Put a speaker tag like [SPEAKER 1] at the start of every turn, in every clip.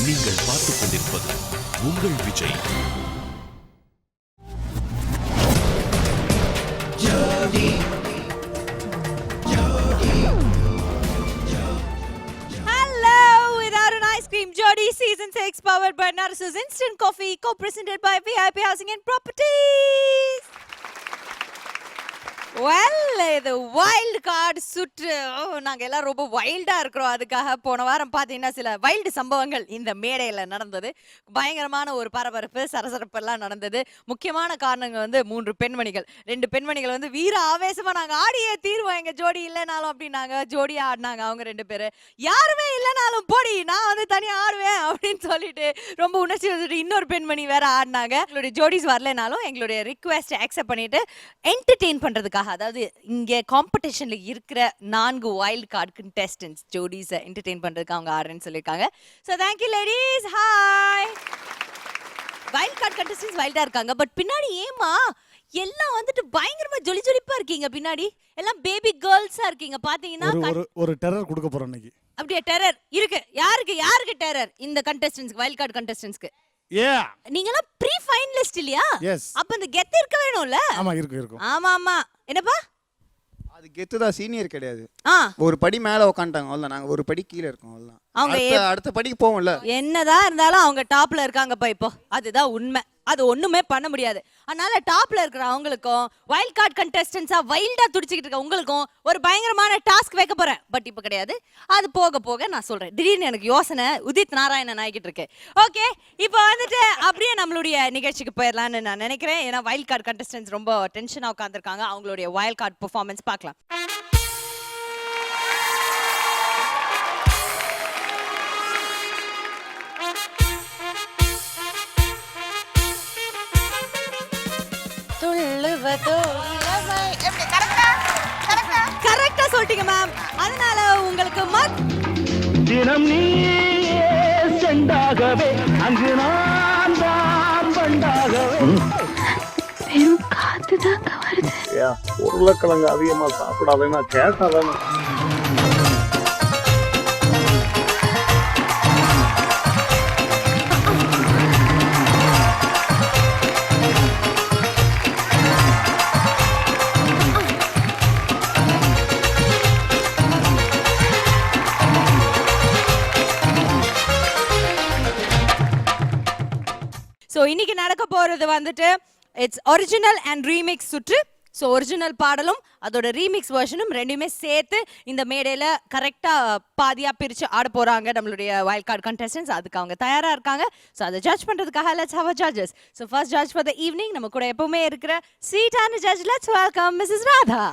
[SPEAKER 1] நீங்கள் பார்த்துக் கொண்டிருப்பது உங்கள் Vijay.
[SPEAKER 2] Jodi Season 6 powered by Narasu's Instant Coffee, co-presented by VIP Housing and Properties. இது வைல்டு கார்டு சுற்று. நாங்கள் எல்லாம் ரொம்ப வைல்டாக இருக்கிறோம். அதுக்காக போன வாரம் பார்த்தீங்கன்னா சில வைல்டு சம்பவங்கள் இந்த மேடையில் நடந்தது. பயங்கரமான ஒரு பரபரப்பு சரசரப்பெல்லாம் நடந்தது. முக்கியமான காரணங்கள் வந்து 3 பெண்மணிகள். 2 பெண்மணிகள் வந்து வீர ஆவேசமாக நாங்கள் ஆடியே தீர்வோம், எங்கள் ஜோடி இல்லைனாலும் அப்படின்னாங்க. ஜோடியாக ஆடினாங்க அவங்க 2 பேர். யாருமே இல்லைனாலும் போடி, நான் வந்து தனியாக ஆடுவேன் அப்படின்னு சொல்லிட்டு ரொம்ப உணர்ச்சி வந்துட்டு இன்னொரு பெண்மணி வேற ஆடினாங்க. எங்களுடைய ஜோடிஸ் வரலைனாலும் எங்களுடைய ரிக்வெஸ்ட் அக்செப்ட் பண்ணிட்டு என்டர்டெயின் பண்ணுறதுக்காக, அதாவது இங்கே காம்படிஷன்ல இருக்கிற 4 வைல்ட் கார்டு கண்டெஸ்டன்ட்ஸ் ஜோடிஸை என்டர்டெயின் பண்றதுக்கு அவங்க ஆடுறேன்னு சொல்லியிருக்காங்க. So thank you ladies. Hi. Wild card contestants வைல்டா இருக்காங்க, பட் பின்னாடி ஏமா எல்லாம் வந்துட்டு பயங்கரமா ஜொலி ஜொலிப்பா இருக்கீங்க. பின்னாடி எல்லாம் பேபி கேர்ள்ஸா இருக்கீங்க. பாத்தீங்கன்னா
[SPEAKER 3] ஒரு டெரர் கொடுக்க போறோம் இன்னைக்கு.
[SPEAKER 2] அப்படியே டெரர் இருக்கு. யாருக்கு டெரர்? இந்த கண்டெஸ்டன்ட்ஸ்க்கு, வைல்ட் கார்டு கண்டெஸ்டன்ட்ஸ்க்கு. நீங்கலாம் ப்ரீ ஃபைனலிஸ்ட் இல்லையா? அப்ப இந்த கெத்து இருக்க வேணும்ல?
[SPEAKER 3] ஆமா இருக்கு.
[SPEAKER 2] ஆமா. என்னப்பா
[SPEAKER 4] அது கெத்து தான், சீனியர் கிடையாது. ஒரு படி மேல உட்காந்துட்டாங்க, அவ்வளவுதான். நாங்க ஒரு படி கீழே இருக்கோம், அவ்வளவுதான். அவங்க அடுத்த படிக்கு போவோம்ல.
[SPEAKER 2] என்னதான் இருந்தாலும் அவங்க டாப்ல இருக்காங்கப்பா இப்போ. அதுதான் உண்மை. அது ஒண்ணுமே பண்ண முடியாது. அதனால டாப்ல இருக்கிற அவங்களுக்கும் வைல்ட் கார்டு கண்டெஸ்டன்ஸா வைல்டா துடிச்சிக்கிட்டு இருக்க உங்களுக்கும் ஒரு பயங்கரமான டாஸ்க் வைக்க போறேன். பட் இப்போ கிடையாது, அது போக போக நான் சொல்றேன். திடீர்னு எனக்கு யோசனை உதித் நாராயணன் ஆகிட்டு இருக்கு. ஓகே, இப்போ வந்துட்டு அப்படியே நம்மளுடைய நிகழ்ச்சிக்கு போயிடலான்னு நான் நினைக்கிறேன். ஏன்னா வைல்ட் கார்டு கண்டெஸ்டன்ஸ் ரொம்ப டென்ஷனா உட்காந்துருக்காங்க. அவங்களுடைய வைல்ட் கார்டு பெர்ஃபார்மன்ஸ் பார்க்கலாம். கரெக்டா சொல்லிட்டீங்க மேம். அதனால உங்களுக்கு
[SPEAKER 5] தினம் நீ செண்டாகவே அங்கு நான் தான் பண்டாகவே.
[SPEAKER 6] வெறும் காத்துதாங்க வருது.
[SPEAKER 5] உருளைக்கிழங்கு அதிகமா சாப்பிடாதேன்னா கேட்டாதானே.
[SPEAKER 2] ஸோ இன்னைக்கு நடக்க போறது வந்துட்டு இட்ஸ் ஒரிஜினல் அண்ட் ரீமிக்ஸ் சுற்று. ஸோ ஒரிஜினல் பாடலும் அதோட ரீமிக்ஸ் வெர்ஷனும் ரெண்டுமே சேர்த்து இந்த மேடையில் கரெக்டாக பாதியாக பிரித்து ஆட போகிறாங்க நம்மளுடைய வைல்ட் கார்டு கண்டெஸ்டன்ஸ். அதுக்கு அவங்க தயாராக இருக்காங்க. ஸோ அதை ஜட்ஜ் பண்ணுறதுக்காக let's have a judges. So first judge for the evening நம்ம கூட எப்பவுமே இருக்கிற ஸ்வீட்டான judge. Let's welcome Mrs Radha.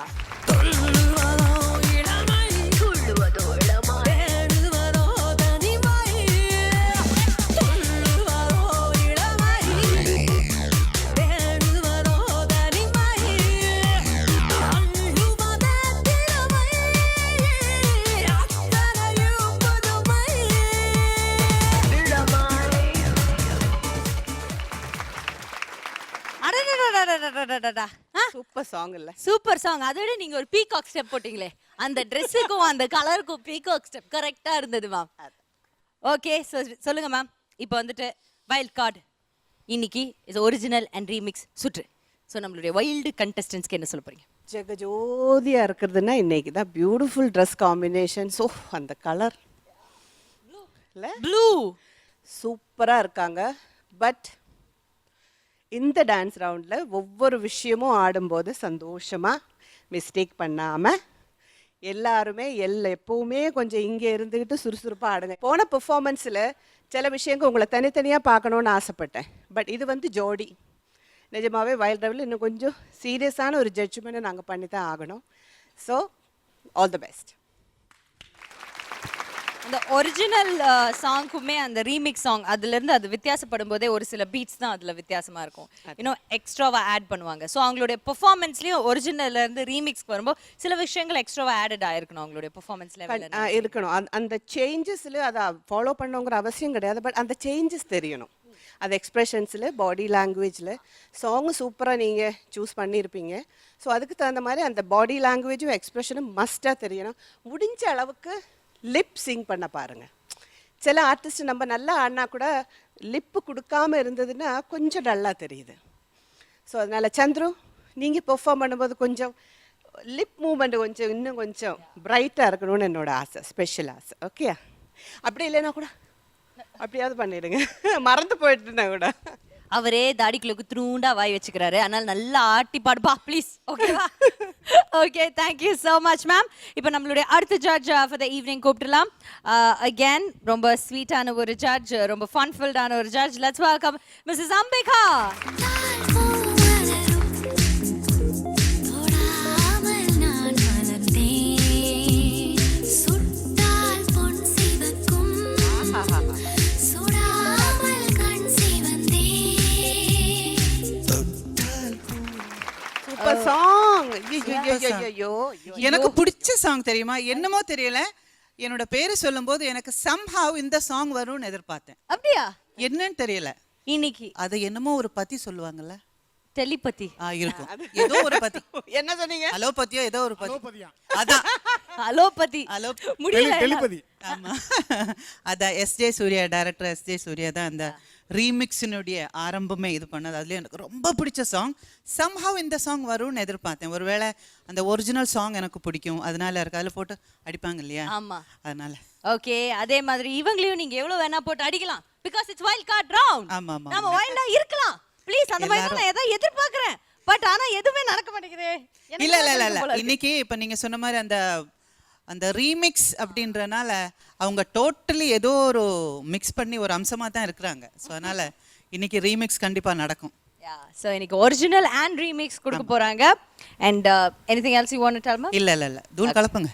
[SPEAKER 7] Super song இல்ல?
[SPEAKER 2] Super song. அதை விட நீங்க ஒரு பீகாக் ஸ்டெப் போட்டீங்களே, அந்த ட்ரெஸ்ஸுக்கும் அந்த கலருக்கும் பீகாக் ஸ்டெப் கரெக்டா இருந்தது மேம். ஓகே, சொல்லுங்க மேம். இப்போ வந்துட்டு வைல்ட் கார்டு இன்னைக்கு இது ஒரிஜினல் அண்ட் ரீமிக்ஸ் சுற்று. ஸோ நம்மளுடைய வைல்டு கண்டெஸ்டன்ஸ்க்கு என்ன சொல்ல போறீங்க?
[SPEAKER 7] ஜெகஜோதியா இருக்கிறதுனா இன்னைக்கு தான் பியூட்டிஃபுல் ட்ரெஸ் காம்பினேஷன். ஸோ அந்த கலர்
[SPEAKER 2] ப்ளூ
[SPEAKER 7] சூப்பரா இருக்காங்க. பட் இந்த டான்ஸ் ரவுண்டில் ஒவ்வொரு விஷயமும் ஆடும்போது சந்தோஷமாக மிஸ்டேக் பண்ணாமல் எல்லாருமே எப்பவுமே கொஞ்சம் இங்கே இருந்துக்கிட்டு சுறுசுறுப்பாக ஆடுங்க. போன பெர்ஃபார்மன்ஸில் சில விஷயங்கள் உங்களை தனித்தனியாக பார்க்கணுன்னு ஆசைப்பட்டேன். பட் இது வந்து ஜோடி. நிஜமாகவே வைல்ட் ரவுண்டில் இன்னும் கொஞ்சம் சீரியஸான ஒரு ஜட்ஜ்மெண்ட்டை நாங்கள் பண்ணி தான் ஆகணும். So all the best.
[SPEAKER 2] அந்த ஒரிஜினல் சாங்க்குமே அந்த ரீமிக்ஸ் சாங் அதுலேருந்து அது வித்தியாசப்படும் போதே ஒரு சில பீட்ஸ் தான் அதில் வித்தியாசமாக இருக்கும். இன்னும் எக்ஸ்ட்ராவாக ஆட் பண்ணுவாங்க. ஸோ அவங்களுடைய பெர்ஃபார்மன்ஸ்லேயும் ஒரிஜினல்லேருந்து ரீமிக்ஸ்க்கு வரும்போது சில விஷயங்கள் எக்ஸ்ட்ராவாக ஆடட் ஆயிருக்கணும் அவங்களுடைய பெர்ஃபார்மன்ஸ் லெவலில்
[SPEAKER 7] இருக்கணும். அந்த சேஞ்சஸில் அதை ஃபாலோ பண்ணுங்கிற அவசியம் கிடையாது. பட் அந்த சேஞ்சஸ் தெரியணும். அது எக்ஸ்ப்ரெஷன்ஸில், பாடி லாங்குவேஜில். சாங்கு சூப்பராக நீங்கள் சூஸ் பண்ணியிருப்பீங்க. ஸோ அதுக்கு தகுந்த மாதிரி அந்த பாடி லாங்குவேஜும் எக்ஸ்ப்ரெஷனும் மஸ்ட்டாக தெரியணும். முடிஞ்ச அளவுக்கு லிப் சிங் பண்ண பாருங்கள். சில ஆர்டிஸ்ட் நம்ம நல்லா ஆடினா கூட லிப்பு கொடுக்காம இருந்ததுன்னா கொஞ்சம் டல்லாக தெரியுது. ஸோ அதனால் சந்துரு நீங்கள் பெர்ஃபார்ம் பண்ணும்போது கொஞ்சம் லிப் மூமெண்ட் கொஞ்சம் இன்னும் கொஞ்சம் பிரைட்டாக இருக்கணும்னு என்னோட ஆசை, ஸ்பெஷல் ஆசை. ஓகே, அப்படி இல்லைன்னா கூட அப்படியாவது பண்ணிடுங்க, மறந்து போயிட்டுனா கூட.
[SPEAKER 2] அவரே தாடிக்குள்ள குத்துருண்டா வாய் வச்சுக்கிறாரு, அதனால நல்லா ஆட்டி பாடுப்பா ப்ளீஸ். ஓகேவா? Okay, thank you so much ma'am. இப்போ நம்மளுடைய அடுத்த ஜட்ஜ் ஃபார் த ஈவினிங் கூப்பிட்டுலாம். அகேன் ரொம்ப ஸ்வீட்டான ஒரு ஜட்ஜ், ரொம்ப ஃபன்ஃபில்டான ஒரு judge. Let's welcome Mrs Ambika.
[SPEAKER 8] எனக்கு பிடிச்ச சாங் தெரியுமா? என்னமோ தெரியல, என்னோட பேரு சொல்லும்போது எனக்கு somehow இந்த சாங் வரும்னு எதிர்பார்த்தேன்.
[SPEAKER 2] அப்படியா?
[SPEAKER 8] என்னன்னு தெரியல.
[SPEAKER 2] இன்னைக்கு
[SPEAKER 8] அது என்னமோ ஒரு பத்தி சொல்லுவாங்கல்ல,
[SPEAKER 2] டெலிபதி
[SPEAKER 8] இருக்கும், ஏதோ ஒரு பத்தி.
[SPEAKER 7] என்ன சொன்னீங்க?
[SPEAKER 8] அலோபதியோ ஏதோ ஒரு பத்தி.
[SPEAKER 3] அலோபதியா?
[SPEAKER 8] அதான்
[SPEAKER 2] அலோபதி. முடியல.
[SPEAKER 3] டெலிபதி.
[SPEAKER 8] ஆமா, அதான் SJ Suryah, director SJ Suryah தான் அந்த ரீமிக்ஸினுடைய ஆரம்பமே இது பண்ணது. அதுல எனக்கு ரொம்ப பிடிச்ச சாங். somehow இந்த சாங் வரும்னு எதிர்பார்த்தேன். ஒருவேளை அந்த ஒரிஜினல் சாங் எனக்கு பிடிக்கும், அதனால இருக்கு. அதில் போட்டு அடிப்பாங்க இல்லையா,
[SPEAKER 2] ஆமா,
[SPEAKER 8] அதனால.
[SPEAKER 2] ஓகே, அதே மாதிரி இவங்களையும் நீங்க எவ்வளவு வேணா போட்டு அடிக்கலாம், because it's wild card round.
[SPEAKER 8] ஆமா ஆமா,
[SPEAKER 2] நாம வைல்டா இருக்கலாம் ப்ளீஸ். அந்த மாதிரி நான் ஏதோ எதிர்பார்க்கறேன், பட் ஆனா எதுவுமே நடக்க மாட்டேங்குதே.
[SPEAKER 8] இல்ல இல்ல இல்ல இல்ல, இன்னைக்கு இப்ப நீங்க சொன்ன மாதிரி அந்த அந்த ரீமிக்ஸ் அப்படின்றனால அவங்க டோட்டலி ஏதோ ஒரு மிக்ஸ் பண்ணி ஒரு அம்சமா தான் இருக்கிறாங்க. ஸோ அதனால இன்னைக்கு ரீமிக்ஸ் கண்டிப்பா நடக்கும்.
[SPEAKER 2] ஸோ இன்னைக்கு ஒரிஜினல் அண்ட் ரீமிக்ஸ் கொடுக்க போறாங்க. And anything else you want to tell me?
[SPEAKER 8] இல்ல இல்ல இல்ல, தூள் கலப்புங்க.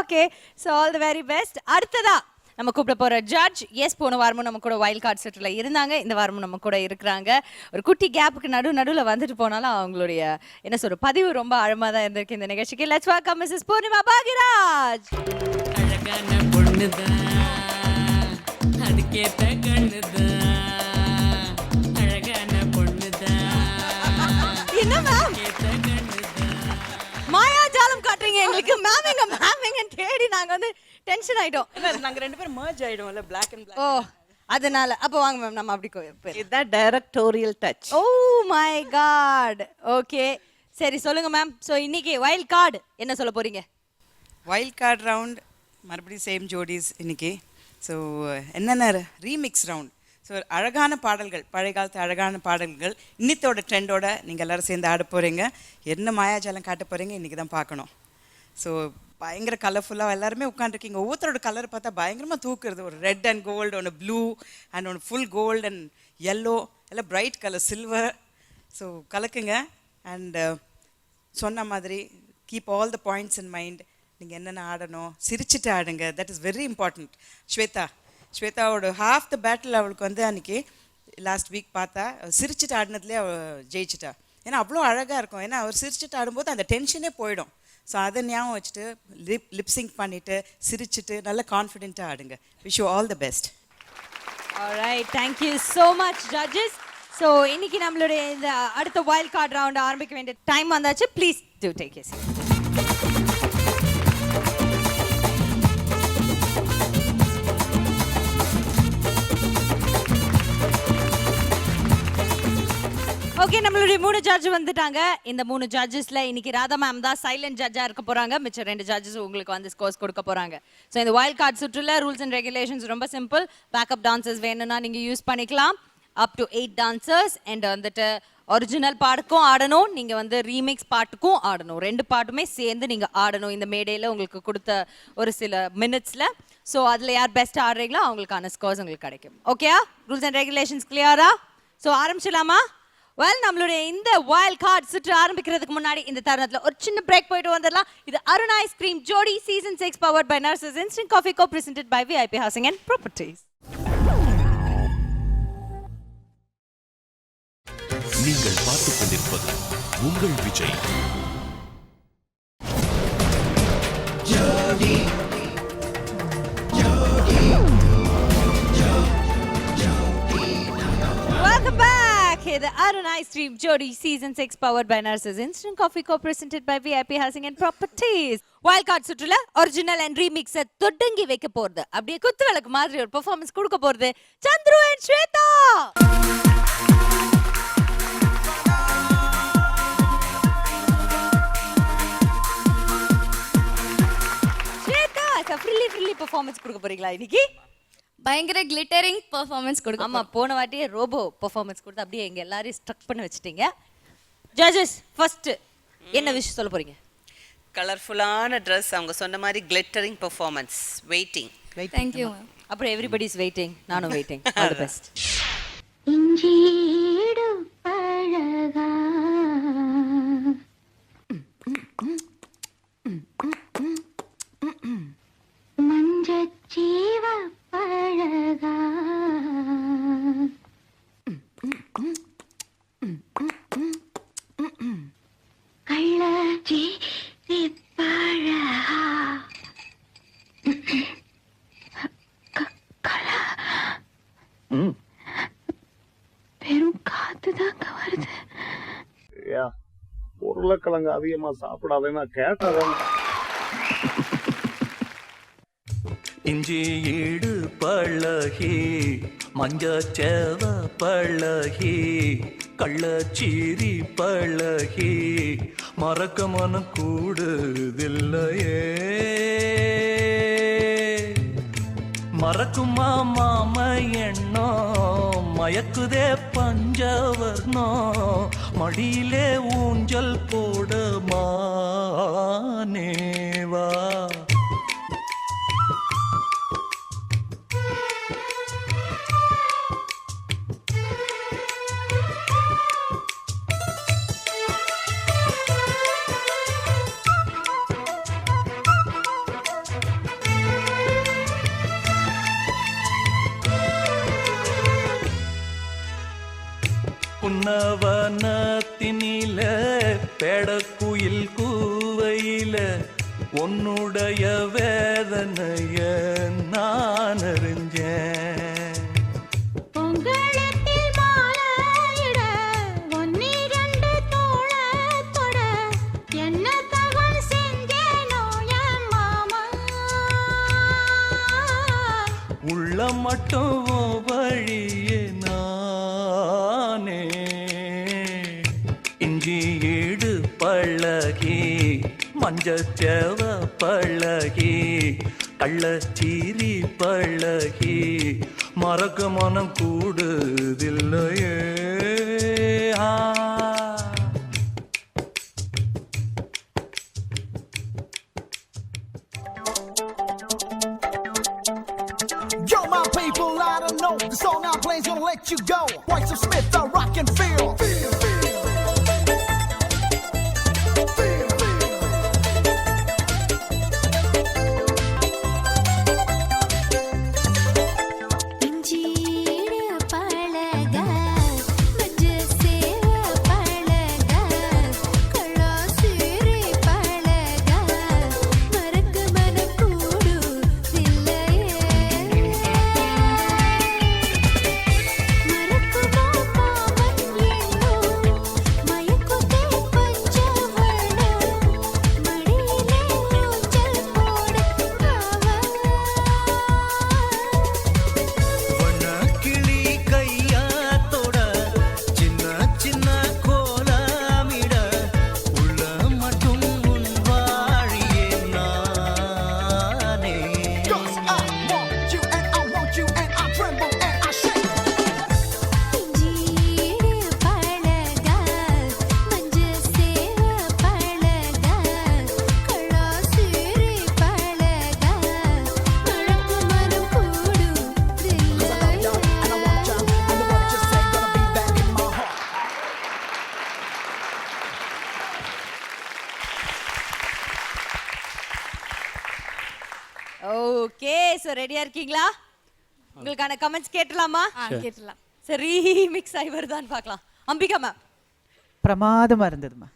[SPEAKER 2] Okay, so all the very best. அடுத்ததா நம்ம கூப்பிட போற ஜட்ஜ், எஸ் போன வாரமும் நம்ம கூட வைல்ட் கார்ட் செட்ல இருந்தாங்க, இந்த வாரமும் நம்ம கூட இருக்கிறாங்க. ஒரு குட்டி கேப்புக்கு நடுவில் வந்துட்டு போனாலும் அவங்களுடைய என்ன சொல்ற பதிவு ரொம்ப ஆழமா தான் இருந்திருக்கு இந்த நிகழ்ச்சிக்கு. Let's welcome Mrs Poornima Bhagyaraj.
[SPEAKER 9] அழகான பொண்ணுதான், அதுக்கேத்த கண்ணுதான், அழகான பொண்ணுதான்.
[SPEAKER 2] என்ன மேம் மாயாஜாலம் காட்டுறீங்க எங்களுக்கு? மேம் எங்க தேடி நாங்க வந்து டென்ஷன் ஆயிட்டோம்.
[SPEAKER 7] நாங்க ரெண்டு பேரும் மர்ஜ் ஆயிடுவோம்ல, பிளாக் அண்ட்
[SPEAKER 2] ஓ அதனால அப்போ வாங்க மேம் நம்ம அப்படி
[SPEAKER 7] இதுதான் directorial touch.
[SPEAKER 2] Oh my God. Okay சரி சொல்லுங்க மேம். ஸோ இன்னைக்கு வைல்ட் கார்டு என்ன சொல்ல போறீங்க?
[SPEAKER 10] வைல்ட் கார்டு ரவுண்ட் மறுபடியும் சேம் ஜோடிஸ் இன்னைக்கு. ஸோ என்னென்ன ரீமிக்ஸ் ரவுண்ட். ஸோ அழகான பாடல்கள், பழைய காலத்து அழகான பாடல்கள் இன்னித்தோட ட்ரெண்டோட நீங்கள் எல்லோரும் சேர்ந்து ஆட போகிறீங்க. என்ன மாயாஜாலம் காட்ட போகிறீங்க இன்றைக்கி தான் பார்க்கணும். ஸோ பயங்கர கலர்ஃபுல்லாக எல்லாருமே உட்காந்துருக்கீங்க. ஒவ்வொருத்தரோட கலர் பார்த்தா பயங்கரமாக தூக்குறது. ஒரு ரெட் அண்ட் கோல்டு, ஒன்று ப்ளூ அண்ட் ஒன்று ஃபுல் கோல்டு அண்ட் எல்லோ, எல்லாம் பிரைட் கலர் சில்வர். ஸோ கலக்குங்க. அண்ட் சொன்ன மாதிரி keep all the points in mind. நீங்கள் என்னென்ன ஆடணும், சிரிச்சுட்டு ஆடுங்க. That is very important. ஸ்வேதாவோட ஹாஃப் த பேட்டில் அவளுக்கு வந்து அன்றைக்கி லாஸ்ட் வீக் பார்த்தா சிரிச்சுட்டு ஆடினதுலேயே அவள் ஜெயிச்சிட்டா. ஏன்னா அவ்வளோ அழகாக இருக்கும். ஏன்னா அவர் சிரிச்சுட்டு ஆடும்போது அந்த டென்ஷனே போயிடும். ஸோ அதை ஞாபகம் வச்சுட்டு லிப்சிங் பண்ணிவிட்டு சிரிச்சுட்டு நல்ல கான்ஃபிடென்ட்டாக ஆடுங்க. Wish you all the best.
[SPEAKER 2] Alright, thank you so much judges. So இன்னைக்கு நம்மளுடைய இந்த அடுத்த வைல்ட் கார்டு ரவுண்ட் ஆரம்பிக்க வேண்டிய டைம் வந்தாச்சு. Please to take you seat. Okay, நம்மளுடைய 3 ஜட்ஜ் வந்துட்டாங்க. இந்த 3 ஜட்ஜஸ்ல இன்னைக்கு ராதா மேம் தான் சைலண்ட் ஜட்ஜா இருக்க போறாங்க. மிச்ச 2 ஜட்ஜஸ் உங்களுக்கு வந்து ஸ்கோர்ஸ் கொடுக்க போறாங்க. ஸோ இந்த வைல்ட் கார்டு சுற்றுல ரூல்ஸ் அண்ட் ரெகுலேஷன்ஸ் ரொம்ப சிம்பிள். பேக்கப் டான்சர்ஸ் வேணும்னா நீங்க யூஸ் பண்ணிக்கலாம். Up to 8 dancers. அண்ட் வந்துட்டு ஒரிஜினல் பாட்டுக்கும் ஆடணும், நீங்க வந்து ரீமிக்ஸ் பாட்டுக்கும் ஆடணும். 2 பாட்டுமே சேர்ந்து நீங்க ஆடணும் இந்த மேடையில் உங்களுக்கு கொடுத்த ஒரு சில மினிட்ஸ்ல. ஸோ அதில் யார் பெஸ்ட் ஆடுறீங்களோ அவங்களுக்கான ஸ்கோர்ஸ் உங்களுக்கு கிடைக்கும். ஓகேயா? ரூல்ஸ் அண்ட் ரெகுலேஷன்ஸ் கிளியரா? ஸோ ஆரம்பிச்சிடலாமா? வெல், நம்மளுடைய இந்த வைல்ட் கார்டு சுற்று ஆரம்பிக்கிறதுக்கு முன்னாடி இந்த தருணத்தில் ஒரு சின்ன பிரேக் போயிட்டு வந்துடலாம். இது Arun ice cream Jodi season 6 powered by Narasus instant coffee co presented by VIP housing and properties.
[SPEAKER 1] நீங்கள் பார்த்துக் கொண்டிருப்பது உங்கள் Vijay.
[SPEAKER 2] Welcome back. Okay, the Arunai Stream Jodi Season 6 powered by Nurses Instant Coffee Co-presented by VIP Housing and Properties. Wildcard சுற்றுல original and remix தொடங்கி வைக்க போறது அப்படியே குத்து விளக்கு மாதிரி ஒரு பெர்ஃபார்மன்ஸ் கொடுக்க போறது Chandru and Swetha. Swetha freely performance கொடுக்க போறீங்களா இன்னைக்கு?
[SPEAKER 6] பயங்கர கிளிட்டரிங் பெர்ஃபார்மன்ஸ் கொடுக்கும்.
[SPEAKER 2] ஆமா, போன வாட்டியே ரோபோ பெர்ஃபார்மன்ஸ் கொடுத்து அப்படியே எங்க எல்லாரையும் ஸ்ட்ரக் பண்ணி வச்சிட்டீங்க. ஜட்ஜஸ் ஃபர்ஸ்ட் என்ன விஷயம் சொல்ல போறீங்க?
[SPEAKER 11] கலர்ஃபுல்லான ட்ரெஸ், அவங்க சொன்ன மாதிரி கிளிட்டரிங் பெர்ஃபார்மன்ஸ், வெயிட்டிங்.
[SPEAKER 6] தேங்க்யூ.
[SPEAKER 2] அப்புறம் எவ்ரிபடி இஸ் வெயிட்டிங், நானும் வெயிட்டிங். All the best.
[SPEAKER 6] இஞ்சீடு பழகா மஞ்சச்சீவ பழகா கள்ளச்சி பழகா பெரும் காத்துதாங்க வருது.
[SPEAKER 5] உருளைக்கிழங்கு அதிகமா சாப்பிடாதேன்னா கேட்டதான்.
[SPEAKER 1] இஞ்சி ஈடு பழகி மஞ்சச்சேவ பழகி கள்ளச்சீரி பழகி மறக்க மனம் கூடுதில்லையே மறக்குமா மாம எண்ணோ மயக்குதே பஞ்சவர்ணோ மடியிலே ஊஞ்சல் போட மானேவா புன்னவனத்தினில பெடக்குயில் கூவையில உன்னுடைய வேதனைய நான் அறிஞ்சேன்.
[SPEAKER 6] பொங்கலத்தில் மாலையிட ஒன்னிரண்டு தோளத்தொட என்ன தவறு செஞ்சேனோ என் மாமா.
[SPEAKER 1] உள்ள மட்டும் வழியே நானே இஞ்சி ஈடு பழகி மஞ்சச்சேவ பழகி கள்ளச்சீரி பழகி மறக்க மனம் கூடுதில்லையே.
[SPEAKER 5] Yo, my people, I don't know. The song I play's gonna let you go. Voice of Smith, I rock and feel.
[SPEAKER 6] இஞ்சீடு பழகா மஞ்சச்சேவ பழகா கள்ளச்சீரி பழகா மறக்க மனம் கூடுதில்லையே மறக்குமா மாமன் எண்ணோ மயக்குதே பஞ்சவர்ணோ மடியிலே ஊஞ்சல் போட
[SPEAKER 1] வண்ணக்கிளி கையாத்தோட சின்ன சின்ன கோலமிட உள்ள மட்டும் உன் வாழியே நானே.
[SPEAKER 5] 'Cause I want you and I want you and I tremble and I shake.
[SPEAKER 6] இஞ்சீடு பழகா மஞ்சச்சேவ பழகா கள்ளச்சீரி பழகா மறக்க மனம் கூடுதில்லையே.
[SPEAKER 5] And I want you and the word you say gonna be back in my heart.
[SPEAKER 2] Okay, so ரெடியா இருக்கீங்களா? உங்களுக்கான comments கேட்டலாமா?
[SPEAKER 6] கேட்டலாம்.
[SPEAKER 2] சரி, mix ஆகி வருதான்னு பார்க்கலாம். அம்பிகா மேம்.
[SPEAKER 8] பிரமாதமா இருந்ததுமா.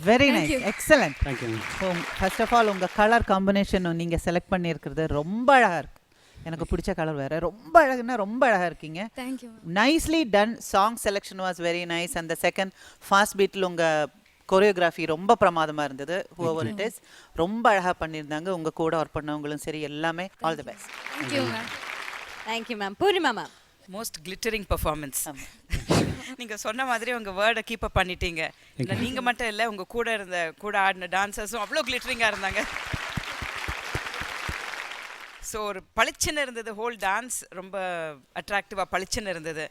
[SPEAKER 8] Very nice, excellent.
[SPEAKER 3] Thank you.
[SPEAKER 8] First of all உங்கள் கலர் காம்பினேஷனும் நீங்கள் செலக்ட் பண்ணியிருக்கிறது ரொம்ப அழகாக இருக்கு. எனக்கு பிடிச்ச கலர் வேற. ரொம்ப அழகுன்னா ரொம்ப அழகா இருக்கீங்க.
[SPEAKER 6] Thank you.
[SPEAKER 8] Nicely ton. Song selection was very nice. அந்த செகண்ட் ஃபாஸ்ட் பீட்டில் உங்கள் கொரியோகிராஃபி ரொம்ப பிரமாதமாக இருந்தது. ஹூவர் இட் இஸ் ரொம்ப அழகாக பண்ணியிருந்தாங்க. உங்கள் கூட ஒர்க் பண்ணவங்களும் சரி, எல்லாமே all the best.
[SPEAKER 6] Thank you ma'am.
[SPEAKER 2] Thank you ma'am. Purnima ma'am.
[SPEAKER 10] Most glittering performance. நீங்கள் சொன்ன மாதிரி உங்கள் வேர்டை கீப் அப் பண்ணிட்டீங்க. நீங்கள் மட்டும் இல்லை, உங்கள் கூட ஆடின டான்சர்ஸும் அவ்வளோ கிளிட்டரிங்காக இருந்தாங்க. ஸோ ஒரு பளிச்சுன்னு இருந்தது. ஹோல் டான்ஸ் ரொம்ப அட்ராக்டிவாக பளிச்சுன்னு இருந்தது.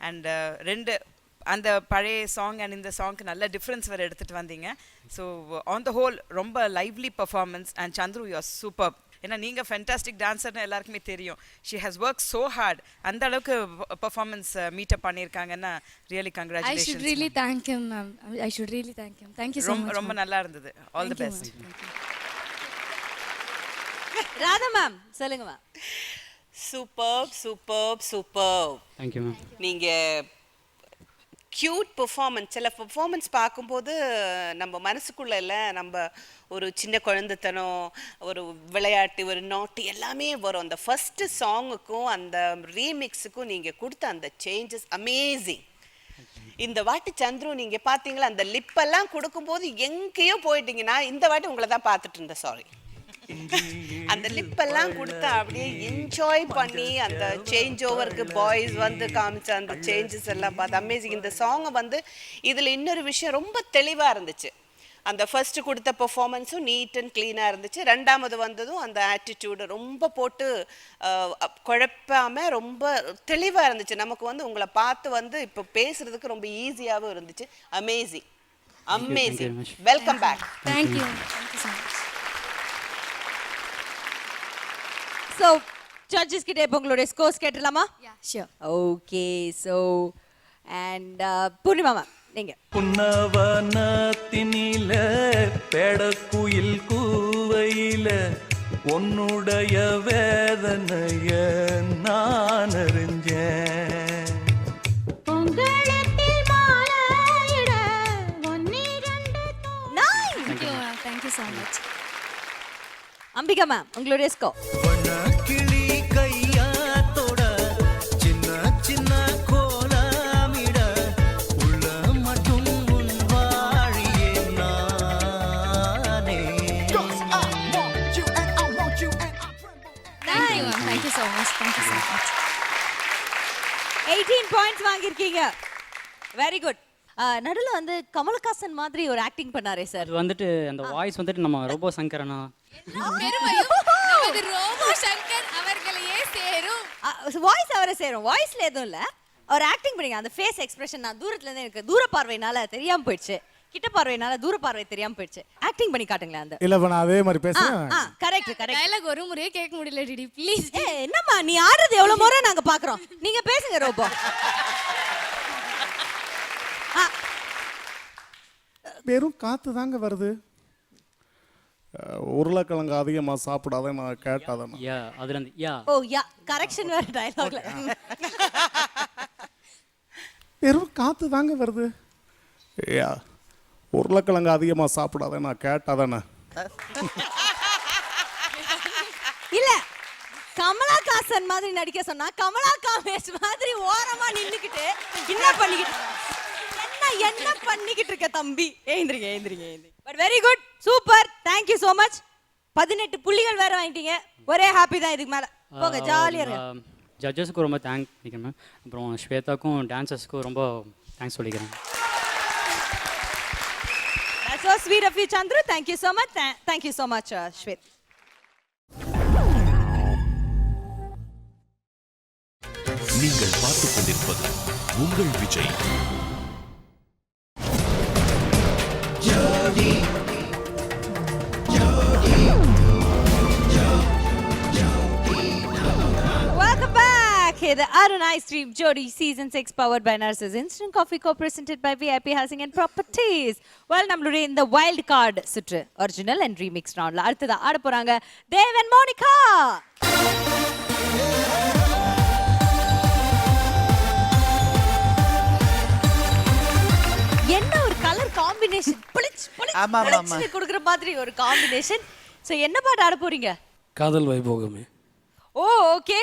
[SPEAKER 10] அண்ட் ரெண்டு அந்த பழைய சாங் அண்ட் இந்த சாங்க்கு நல்ல டிஃப்ரென்ஸ் வேறு எடுத்துகிட்டு வந்தீங்க. ஸோ ஆன் த ஹோல் ரொம்ப lively performance. And Chandru you are super. ஏன்னா நீங்கள் ஃபென்டாஸ்டிக் டான்ஸர்னு எல்லாருக்குமே தெரியும். She has work so hard. அந்த அளவுக்கு பர்ஃபார்மன்ஸ் மீட்டப் பண்ணியிருக்காங்கன்னா really congratulations.
[SPEAKER 6] I should really thank him, ma'am. I should really thank him. Thank you so much.
[SPEAKER 10] ரொம்ப நல்லா இருந்தது. All the best.
[SPEAKER 2] Radha ma'am சொல்லுங்க மேம்.
[SPEAKER 11] சூப்பர்.
[SPEAKER 3] Thank you ma'am.
[SPEAKER 11] நீங்கள் cute performance, சில performance பார்க்கும்போது நம்ம மனசுக்குள்ள இல்லை, நம்ம ஒரு சின்ன குழந்தைத்தனம், ஒரு விளையாட்டு, ஒரு நாட்டு எல்லாமே வரும். அந்த ஃபஸ்ட்டு சாங்குக்கும் அந்த ரீமிக்ஸுக்கும் நீங்கள் கொடுத்த அந்த சேஞ்சஸ் அமேசிங். இந்த வாட்டி சந்துரு நீங்கள் பார்த்தீங்களா, அந்த லிப்பெல்லாம் கொடுக்கும்போது எங்கேயோ போயிட்டீங்க. நான் இந்த வாட்டி உங்களை தான் பார்த்துட்டு இருந்தேன். சாரி. அந்த லிப்பெல்லாம் கொடுத்து அப்படியே என்ஜாய் பண்ணி அந்த சேஞ்ச் ஓவருக்கு பாய்ஸ் வந்து காமிச்ச அந்த சேஞ்சஸ் எல்லாம் பார்த்து அமேசிங். இந்த சாங்கை வந்து இதில் இன்னொரு விஷயம் ரொம்ப தெளிவாக இருந்துச்சு. அந்த ஃபர்ஸ்ட் கொடுத்த பெர்ஃபார்மன்ஸும் நீட் அண்ட் க்ளீனாக இருந்துச்சு. ரெண்டாவது வந்ததும் அந்த ஆட்டிடியூடு ரொம்ப போட்டு குழப்பாமல் ரொம்ப தெளிவாக இருந்துச்சு. நமக்கு வந்து உங்களை பார்த்து வந்து இப்போ பேசுறதுக்கு ரொம்ப ஈஸியாகவும் இருந்துச்சு. Amazing. Welcome back.
[SPEAKER 6] Thank you. Thank you so much.
[SPEAKER 2] So judges கிட்ட இப்போ உங்களுடைய ஸ்கோர்ஸ் கேட்டுலாமா?
[SPEAKER 6] Yeah, sure.
[SPEAKER 2] Okay. So and Purnima ma'am நீங்கள்.
[SPEAKER 1] புன்னவனத்தினில பெடக்குயில் கூவையில உன்னுடைய வேதனைய நான் அறிஞ்சேன்.
[SPEAKER 6] Thank you, ma'am. Thank you so much.
[SPEAKER 2] Ambika ma'am உங்களுடைய ஸ்கோர்.
[SPEAKER 5] கிளி கையாத்தோட சின்ன சின்ன கோலமிட உள்ள மட்டும் உன் வாழியே நானே.
[SPEAKER 6] Thank you, ma'am. Thank you so much. Thank you so much.
[SPEAKER 2] 18 points வாங்கியிருக்கீங்க. Very good. நடுவில் வந்து கமலஹாசன் மாதிரி ஒரு ஆக்டிங் பண்ணாரே சார்.
[SPEAKER 12] அது வந்துட்டு அந்த வாய்ஸ் வந்துட்டு நம்ம ரோபோ சங்கரனா
[SPEAKER 6] பெருமையும் நமது ரோபோ சங்கர் அவர்களையே சேரும்.
[SPEAKER 2] வாய்ஸ் அவரை சேரும். வாய்ஸ்ல எதுவும் இல்லை, அவர் ஆக்டிங் பண்ணீங்க. அந்த ஃபேஸ் எக்ஸ்பிரஷன் நான் தூரத்துலேருந்து எனக்கு தூர பார்வையினால தெரியாமல் போயிடுச்சு, கிட்ட பார்வையினால தூர பார்வை தெரியாமல் போயிடுச்சு. ஆக்டிங் பண்ணி காட்டுங்களேன். அந்த
[SPEAKER 3] இல்ல நான் அதே மாதிரி பேசுறேன்.
[SPEAKER 2] கரெக்ட்.
[SPEAKER 6] டயலாக் ஒரு முறையே கேட்க முடியல டிடி ப்ளீஸ்.
[SPEAKER 2] என்னம்மா நீ ஆடுறது எவ்வளவு முறை நாங்க பாக்குறோம், நீங்க பேசுங்க ரோபோ.
[SPEAKER 3] வெறும் காத்து தாங்க வருது. உருளைக்கிழங்கு அதிகமா சாப்பிடாத நான் கேட்டாதான்.
[SPEAKER 12] யா அதுல இருந்து யா
[SPEAKER 2] ஓ யா கரெக்ஷன் வேற டயலாக்ல.
[SPEAKER 3] வெறும் காத்து தாங்க வருது. யா உருளைக்கிழங்கு அதிகமா சாப்பிடாத நான் கேட்டாதானே.
[SPEAKER 2] இல்ல கமலஹாசன் மாதிரி நடிக்க சொன்னா கமலா காமேஷ் மாதிரி ஓரமா நின்னுக்கிட்டு என்ன பண்ணிக்கிட்டு இருக்க தம்பி. ஏந்திரிங்க. But very good, super, thank you so much. 18 புள்ளிகள் வேற வாங்கிட்டீங்க. ஒரே ஹாப்பி தான் இதுக்கு மேல. போங்க ஜாலியா இருங்க.
[SPEAKER 12] ஜட்ஜஸ்க்கு ரொம்ப தேங்க் பண்ணிக்கிறேன் மேம். அப்புறம் ஸ்வேதாக்கும் டான்சர்ஸ்க்கும் ரொம்ப தேங்க்ஸ் சொல்லிக்கிறேன்.
[SPEAKER 2] That's so sweet of you Chandru. Thank you so much. Thank you so much Shwet.
[SPEAKER 1] நீங்கள் பார்த்துக் கொண்டிருப்பது உங்கள் Vijay.
[SPEAKER 2] Welcome back. Hey, the Arunai Stream Jodi Season 6 powered by Nurses Instant Coffee co-presented by VIP Housing and Properties. Well, நம்மளுடைய இந்த wild card சுற்று original and remix roundல அடுத்ததா ஆட போறாங்க தேவ் and மோனிகா. என்ன ஒரு கலர் காம்பினேஷன், பிளிச் கொடுக்குற மாதிரி ஒரு காம்பினேஷன். சோ என்ன பாட்டு ஆட போறீங்க?
[SPEAKER 3] காதல் வைபோகமே.
[SPEAKER 2] ஓ ஓகே,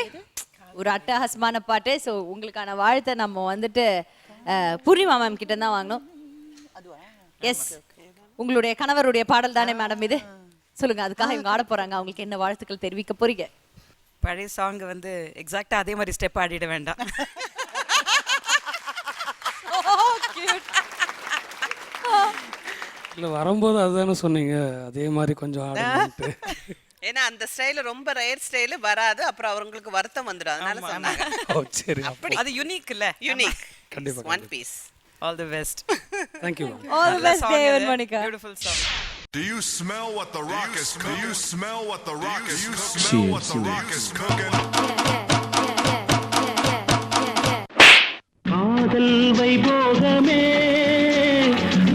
[SPEAKER 2] ஒரு அட்டகாசமான பாட்டு. ஸோ உங்களுக்கான வாழ்த்தை நம்ம வந்துட்டு பூர்ணிமா மேம் கிட்ட தான் வாங்கணும். எஸ், உங்களுடைய கணவருடைய பாடல் தானே மேடம் இது? சொல்லுங்க, அதுக்காக இவங்க ஆட போறாங்க, அவங்களுக்கு என்ன வாழ்த்துக்கள் தெரிவிக்க போறீங்க?
[SPEAKER 10] பழைய சாங் வந்து எக்ஸாக்டா அதே மாதிரி ஸ்டெப் ஆடிட வேண்டாம்.
[SPEAKER 12] இல்லை, வரும்போது அதுதானே சொன்னீங்க, அதே மாதிரி கொஞ்சம் ஆடுன்ட்டு.
[SPEAKER 11] ஏன்னா அந்த ஸ்டைல் ரொம்ப ரேர் ஸ்டைல் வராது, அப்புறம் அவங்களுக்கு வருத்தம் வந்துடும், அதனால சொன்னாங்க.
[SPEAKER 12] ஓ சரி,
[SPEAKER 11] அப்படி
[SPEAKER 10] அது யூனிக் இல்ல?
[SPEAKER 11] யூனிக்.
[SPEAKER 12] கண்டிப்பா
[SPEAKER 11] one piece.
[SPEAKER 10] All the best.
[SPEAKER 12] Thank you.
[SPEAKER 2] All the best, Devan Monica.
[SPEAKER 10] Beautiful song.
[SPEAKER 5] Do you smell what the rock is cooking? Do you smell what the rock is cooking? Do you smell what the rock is cooking?
[SPEAKER 9] காதல் வைபோகமே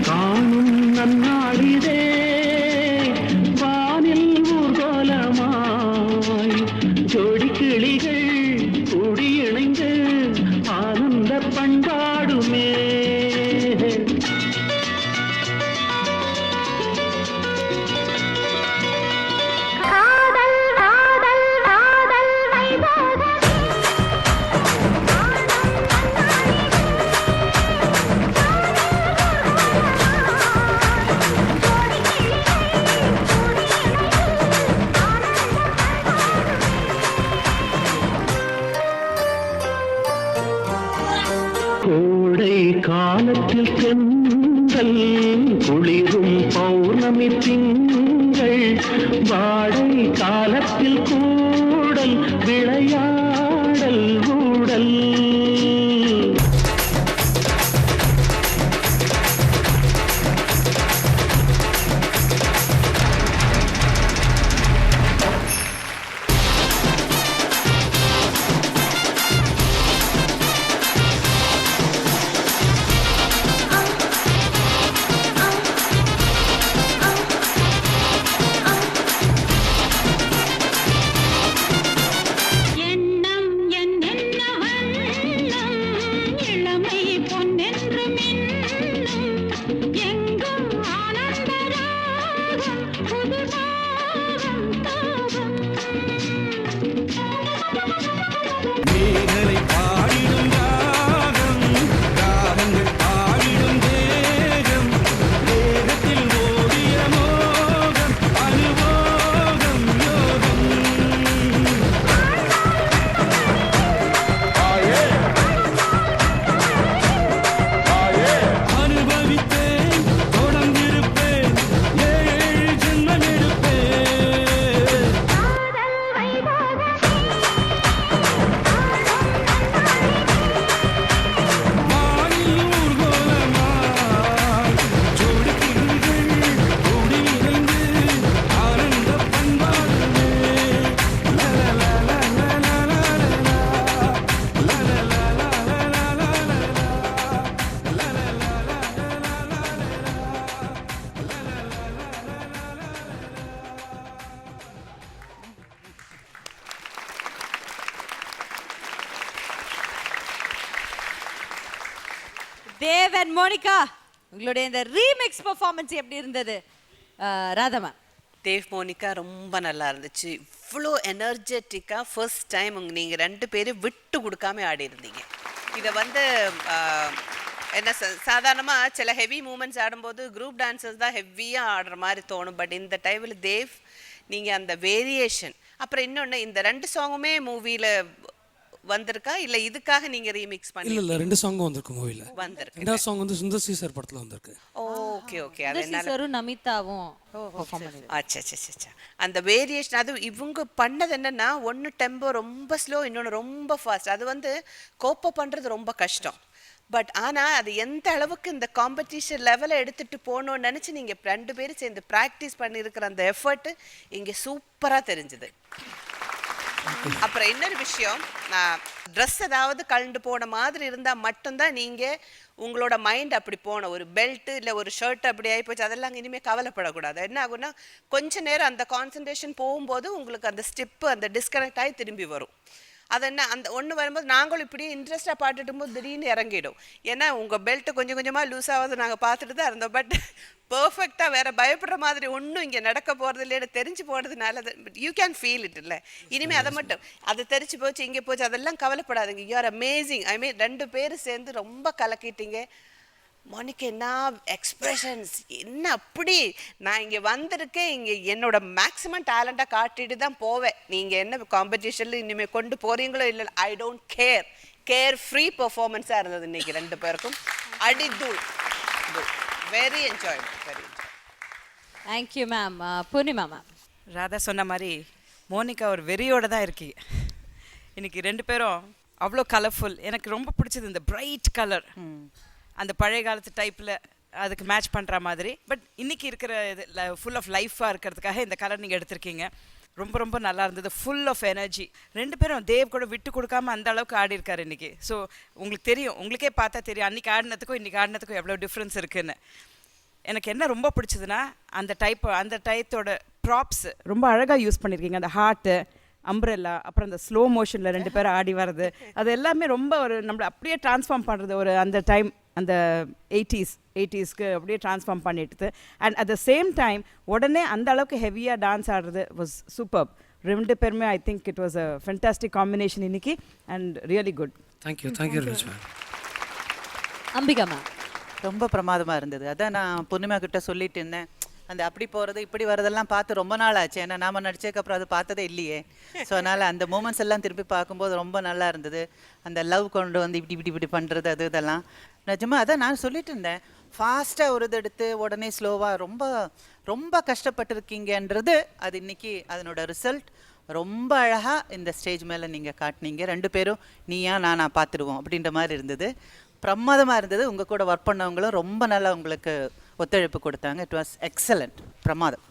[SPEAKER 9] காணும் நன்னாளிதே வானில் ஊர்கோலமாய் ஜோடி கிளிகள் கூடி இணைந்து ஆனந்த பண்பாடுமே. கோடை காலத்தில் தென்றல் குளிரும் பௌர்ணமி திங்கள் வாடை காலத்தில் கூடல் விளையாடல் ஊடல்.
[SPEAKER 2] தேவன் மோனிகா, உங்களுடைய இந்த ரீமிக்ஸ் பெர்ஃபார்மன்ஸ் எப்படி இருந்தது? ராதமா.
[SPEAKER 11] தேவ் மோனிகா ரொம்ப நல்லா இருந்துச்சு. இவ்வளோ எனர்ஜெட்டிக்காக ஃபர்ஸ்ட் டைம் நீங்கள் 2 பேரும் விட்டு கொடுக்காம ஆடி இருந்தீங்க. இதை வந்து என்ன சாதாரணமாக சில ஹெவி மூமெண்ட்ஸ் ஆடும்போது குரூப் டான்சர்ஸ் தான் ஹெவியாக ஆடுற மாதிரி தோணும். பட் இந்த டைமில் தேவ் நீங்கள் அந்த வேரியேஷன், அப்புறம் இன்னொன்று இந்த 2 சாங்குமே மூவியில் வந்திருக்கா இல்ல இதுக்காக நீங்க ரீமிக்ஸ் பண்ணி?
[SPEAKER 12] இல்ல 2 சாங்கும் வந்திருக்கு மூவில.
[SPEAKER 11] வந்திருக்கு.
[SPEAKER 12] ரெண்டாவது சாங் வந்து சுந்தர் சி சார் படத்துல வந்திருக்கு.
[SPEAKER 11] ஓகே ஓகே, அது
[SPEAKER 2] என்ன சாரும் நமிதாவும் பெர்ஃபார்ம் பண்ணி.
[SPEAKER 11] அச்சச்சச்ச, அந்த வேரியேஷன் அது இவங்க பண்ணது என்னன்னா, ஒன்னு டெம்போ ரொம்ப ஸ்லோ, இன்னொன்னு ரொம்ப ஃபாஸ்ட். அது வந்து கோப்ப பண்றது ரொம்ப கஷ்டம். பட் ஆனால் அது எந்த அளவுக்கு இந்த காம்படிஷன் லெவலை எடுத்துகிட்டு போகணும்னு நினச்சி நீங்கள் 2 பேரும் சேர்ந்து ப்ராக்டிஸ் பண்ணியிருக்கிற அந்த எஃபர்ட்டு இங்கே சூப்பராக தெரிஞ்சுது. அப்புறம் இன்னொரு விஷயம், நான் ட்ரெஸ் ஏதாவது கழண்டு போன மாதிரி இருந்தால் மட்டும்தான் நீங்கள் உங்களோட மைண்ட் அப்படி போன ஒரு பெல்ட்டு இல்லை ஒரு ஷர்ட் அப்படி ஆகி போச்சு, அதெல்லாம் இனிமேல் கவலைப்படக்கூடாது. என்ன ஆகுன்னா, கொஞ்ச நேரம் அந்த கான்சன்ட்ரேஷன் போகும்போது உங்களுக்கு அந்த ஸ்டெப்பு அந்த டிஸ்கனெக்ட் ஆகி திரும்பி வரும். அது என்ன அந்த ஒன்று வரும்போது நாங்களும் இப்படியே இன்ட்ரெஸ்டாக பாட்டுட்டும் போது திடீர்னு இறங்கிடும். ஏன்னா உங்கள் பெல்ட்டு கொஞ்சம் கொஞ்சமாக லூஸ் ஆகுது நாங்கள் பார்த்துட்டு தான் இருந்தோம். பட் பர்ஃபெக்டாக வேறு பயப்படுற மாதிரி ஒன்றும் இங்கே நடக்க போகிறது இல்லைன்னு தெரிஞ்சு போகிறதுனால யூ கேன் ஃபீல் இட் இல்லை. இனிமேல் அதை மட்டும் அது தெரிச்சு போச்சு இங்கே போச்சு அதெல்லாம் கவலைப்படாதுங்க. You are amazing. I mean 2 பேரும் சேர்ந்து ரொம்ப கலக்கிட்டீங்க. மோனிகா என்ன எக்ஸ்பிரஷன்ஸ் என்ன அப்படி நான் இங்கே வந்திருக்கேன். இங்கே என்னோட மேக்ஸிமம் டேலண்ட்டாக காட்டிட்டு தான் போவேன். நீங்கள் என்ன காம்படிஷனில் இனிமேல் கொண்டு போகிறீங்களோ இல்லை ஐ டோன்ட் கேர் ஃப்ரீ பெர்ஃபார்மன்ஸாக இருந்தது இன்னைக்கு 2 பேருக்கும். அடிதூள் very enjoy.
[SPEAKER 2] Thank you ma'am. Purnima ma'am.
[SPEAKER 10] Radha சொன்ன மாதிரி மோனிகா ஒரு வெறியோட தான் இருக்கீங்க இன்னைக்கு. 2 பேரும் அவ்வளோ கலர்ஃபுல். எனக்கு ரொம்ப பிடிச்சது இந்த பிரைட் கலர், அந்த பழைய காலத்து டைப்பில் அதுக்கு மேட்ச் பண்ணுற மாதிரி. பட் இன்றைக்கி இருக்கிற இது ஃபுல் ஆஃப் லைஃபாக இருக்கிறதுக்காக இந்த கலர் நீங்கள் எடுத்திருக்கீங்க. ரொம்ப ரொம்ப நல்லா இருந்தது. Full of energy. 2 பேரும் தேவ் கூட விட்டு கொடுக்காம அந்த அளவுக்கு ஆடி இருக்காரு இன்றைக்கி. ஸோ உங்களுக்கு தெரியும், உங்களுக்கே பார்த்தா தெரியும் அன்றைக்கி ஆடினதுக்கும் இன்றைக்கி ஆடினதுக்கும் எவ்வளோ டிஃப்ரென்ஸ் இருக்குதுன்னு. எனக்கு என்ன ரொம்ப பிடிச்சதுன்னா அந்த டயத்தோட ப்ராப்ஸ் ரொம்ப அழகாக யூஸ் பண்ணியிருக்கீங்க. அந்த ஹார்ட்டு, அம்ப்ரெல்லா, அப்புறம் அந்த ஸ்லோ மோஷனில் 2 பேரும் ஆடி வர்றது, அது எல்லாமே ரொம்ப ஒரு நம்மளை அப்படியே ட்ரான்ஸ்ஃபார்ம் பண்ணுறது. ஒரு அந்த டைம் அந்த 80ஸ்க்கு அப்படியே ட்ரான்ஸ்ஃபார்ம் பண்ணிட்டு and at the same time உடனே அந்த அளவுக்கு ஹெவியாக டான்ஸ் ஆடுறது வாஸ் சூப்பர். 2 பேருமே I think it was a fantastic combination இன்னைக்கு and really good.
[SPEAKER 13] Thank you ma'am.
[SPEAKER 2] Ambika ma'am.
[SPEAKER 8] ரொம்ப பிரமாதமாக இருந்தது. அதான் நான் பூர்ணிமா கிட்ட சொல்லிட்டு இருந்தேன், அந்த அப்படி போகிறது இப்படி வரதெல்லாம் பார்த்து ரொம்ப நாள் ஆச்சு. ஏன்னா நாம் நடிச்சதுக்கப்புறம் அது பார்த்ததே இல்லையே. ஸோ அதனால் அந்த மூமெண்ட்ஸ் எல்லாம் திருப்பி பார்க்கும்போது ரொம்ப நல்லா இருந்தது. அந்த லவ் கொண்டு வந்து இப்படி பண்ணுறது அது இதெல்லாம் நிஜமாக அதான் நான் சொல்லிட்டு இருந்தேன். ஃபாஸ்ட்டாக ஒரு இது எடுத்து உடனே ஸ்லோவாக ரொம்ப ரொம்ப கஷ்டப்பட்டுருக்கீங்கன்றது அது இன்னைக்கு அதனோட ரிசல்ட். ரொம்ப அழகாக இந்த ஸ்டேஜ் மேலே நீங்கள் காட்டினீங்க. 2 பேரும் நீயா நானா பார்த்துடுவோம் அப்படின்ற மாதிரி இருந்தது. பிரமாதமாக இருந்தது. உங்கள் கூட ஒர்க் பண்ணவங்களும் ரொம்ப நல்லா உங்களுக்கு ஒத்துழைப்பு கொடுத்தாங்க. It was excellent. பிரமாதம்.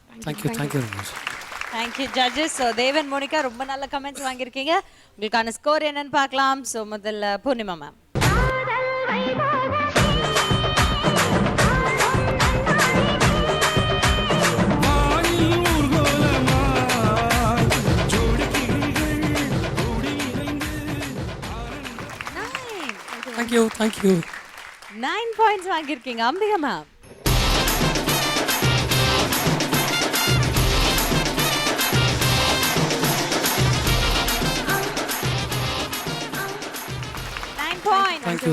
[SPEAKER 2] Thank you judges. So Devan Monika ரொம்ப நல்ல கமெண்ட்ஸ் வாங்கியிருக்கீங்க. உங்களுக்கான ஸ்கோர் என்னன்னு பார்க்கலாம். ஸோ முதல்ல பூர்ணிமா மேம்.
[SPEAKER 13] தேங்க்யூ
[SPEAKER 2] 9 பாயிண்ட்ஸ் வாங்கியிருக்கீங்க. அம்பிகா மேம்.
[SPEAKER 13] தேங்க்யூ.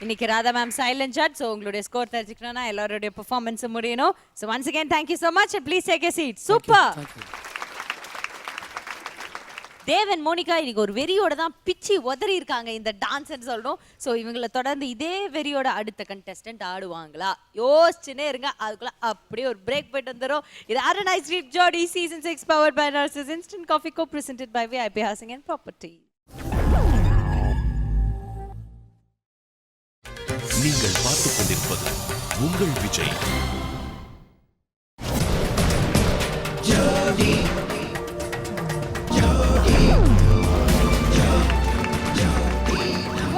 [SPEAKER 2] இன்னைக்கு Radha ma'am silent judge. So உங்களுடைய ஸ்கோர் தெரிஞ்சுக்கணும்னா எல்லாருடைய பெர்ஃபார்மன்ஸ் முடியணும். So once again thank you so much and please take a seat. Super. Devan Monica இன்னைக்கு ஒரு வெறியோட தான் பிச்சி உதறி இருக்காங்க இந்த டான்ஸ்ன்னு சொல்லணும். ஸோ இவங்களை தொடர்ந்து இதே வெறியோட அடுத்த கண்டெஸ்டன்ட் ஆடுவாங்களா யோசிச்சுனே இருங்க. அதுக்குள்ள அப்படியே ஒரு பிரேக் போயிட்டு வந்துடும். இது அரநாய் street Jodi season 6 powered by Narasus instant coffee co presented by VIP housing and property.
[SPEAKER 1] நீங்கள் பார்த்துக் கொண்டிருப்பது உங்கள் Vijay.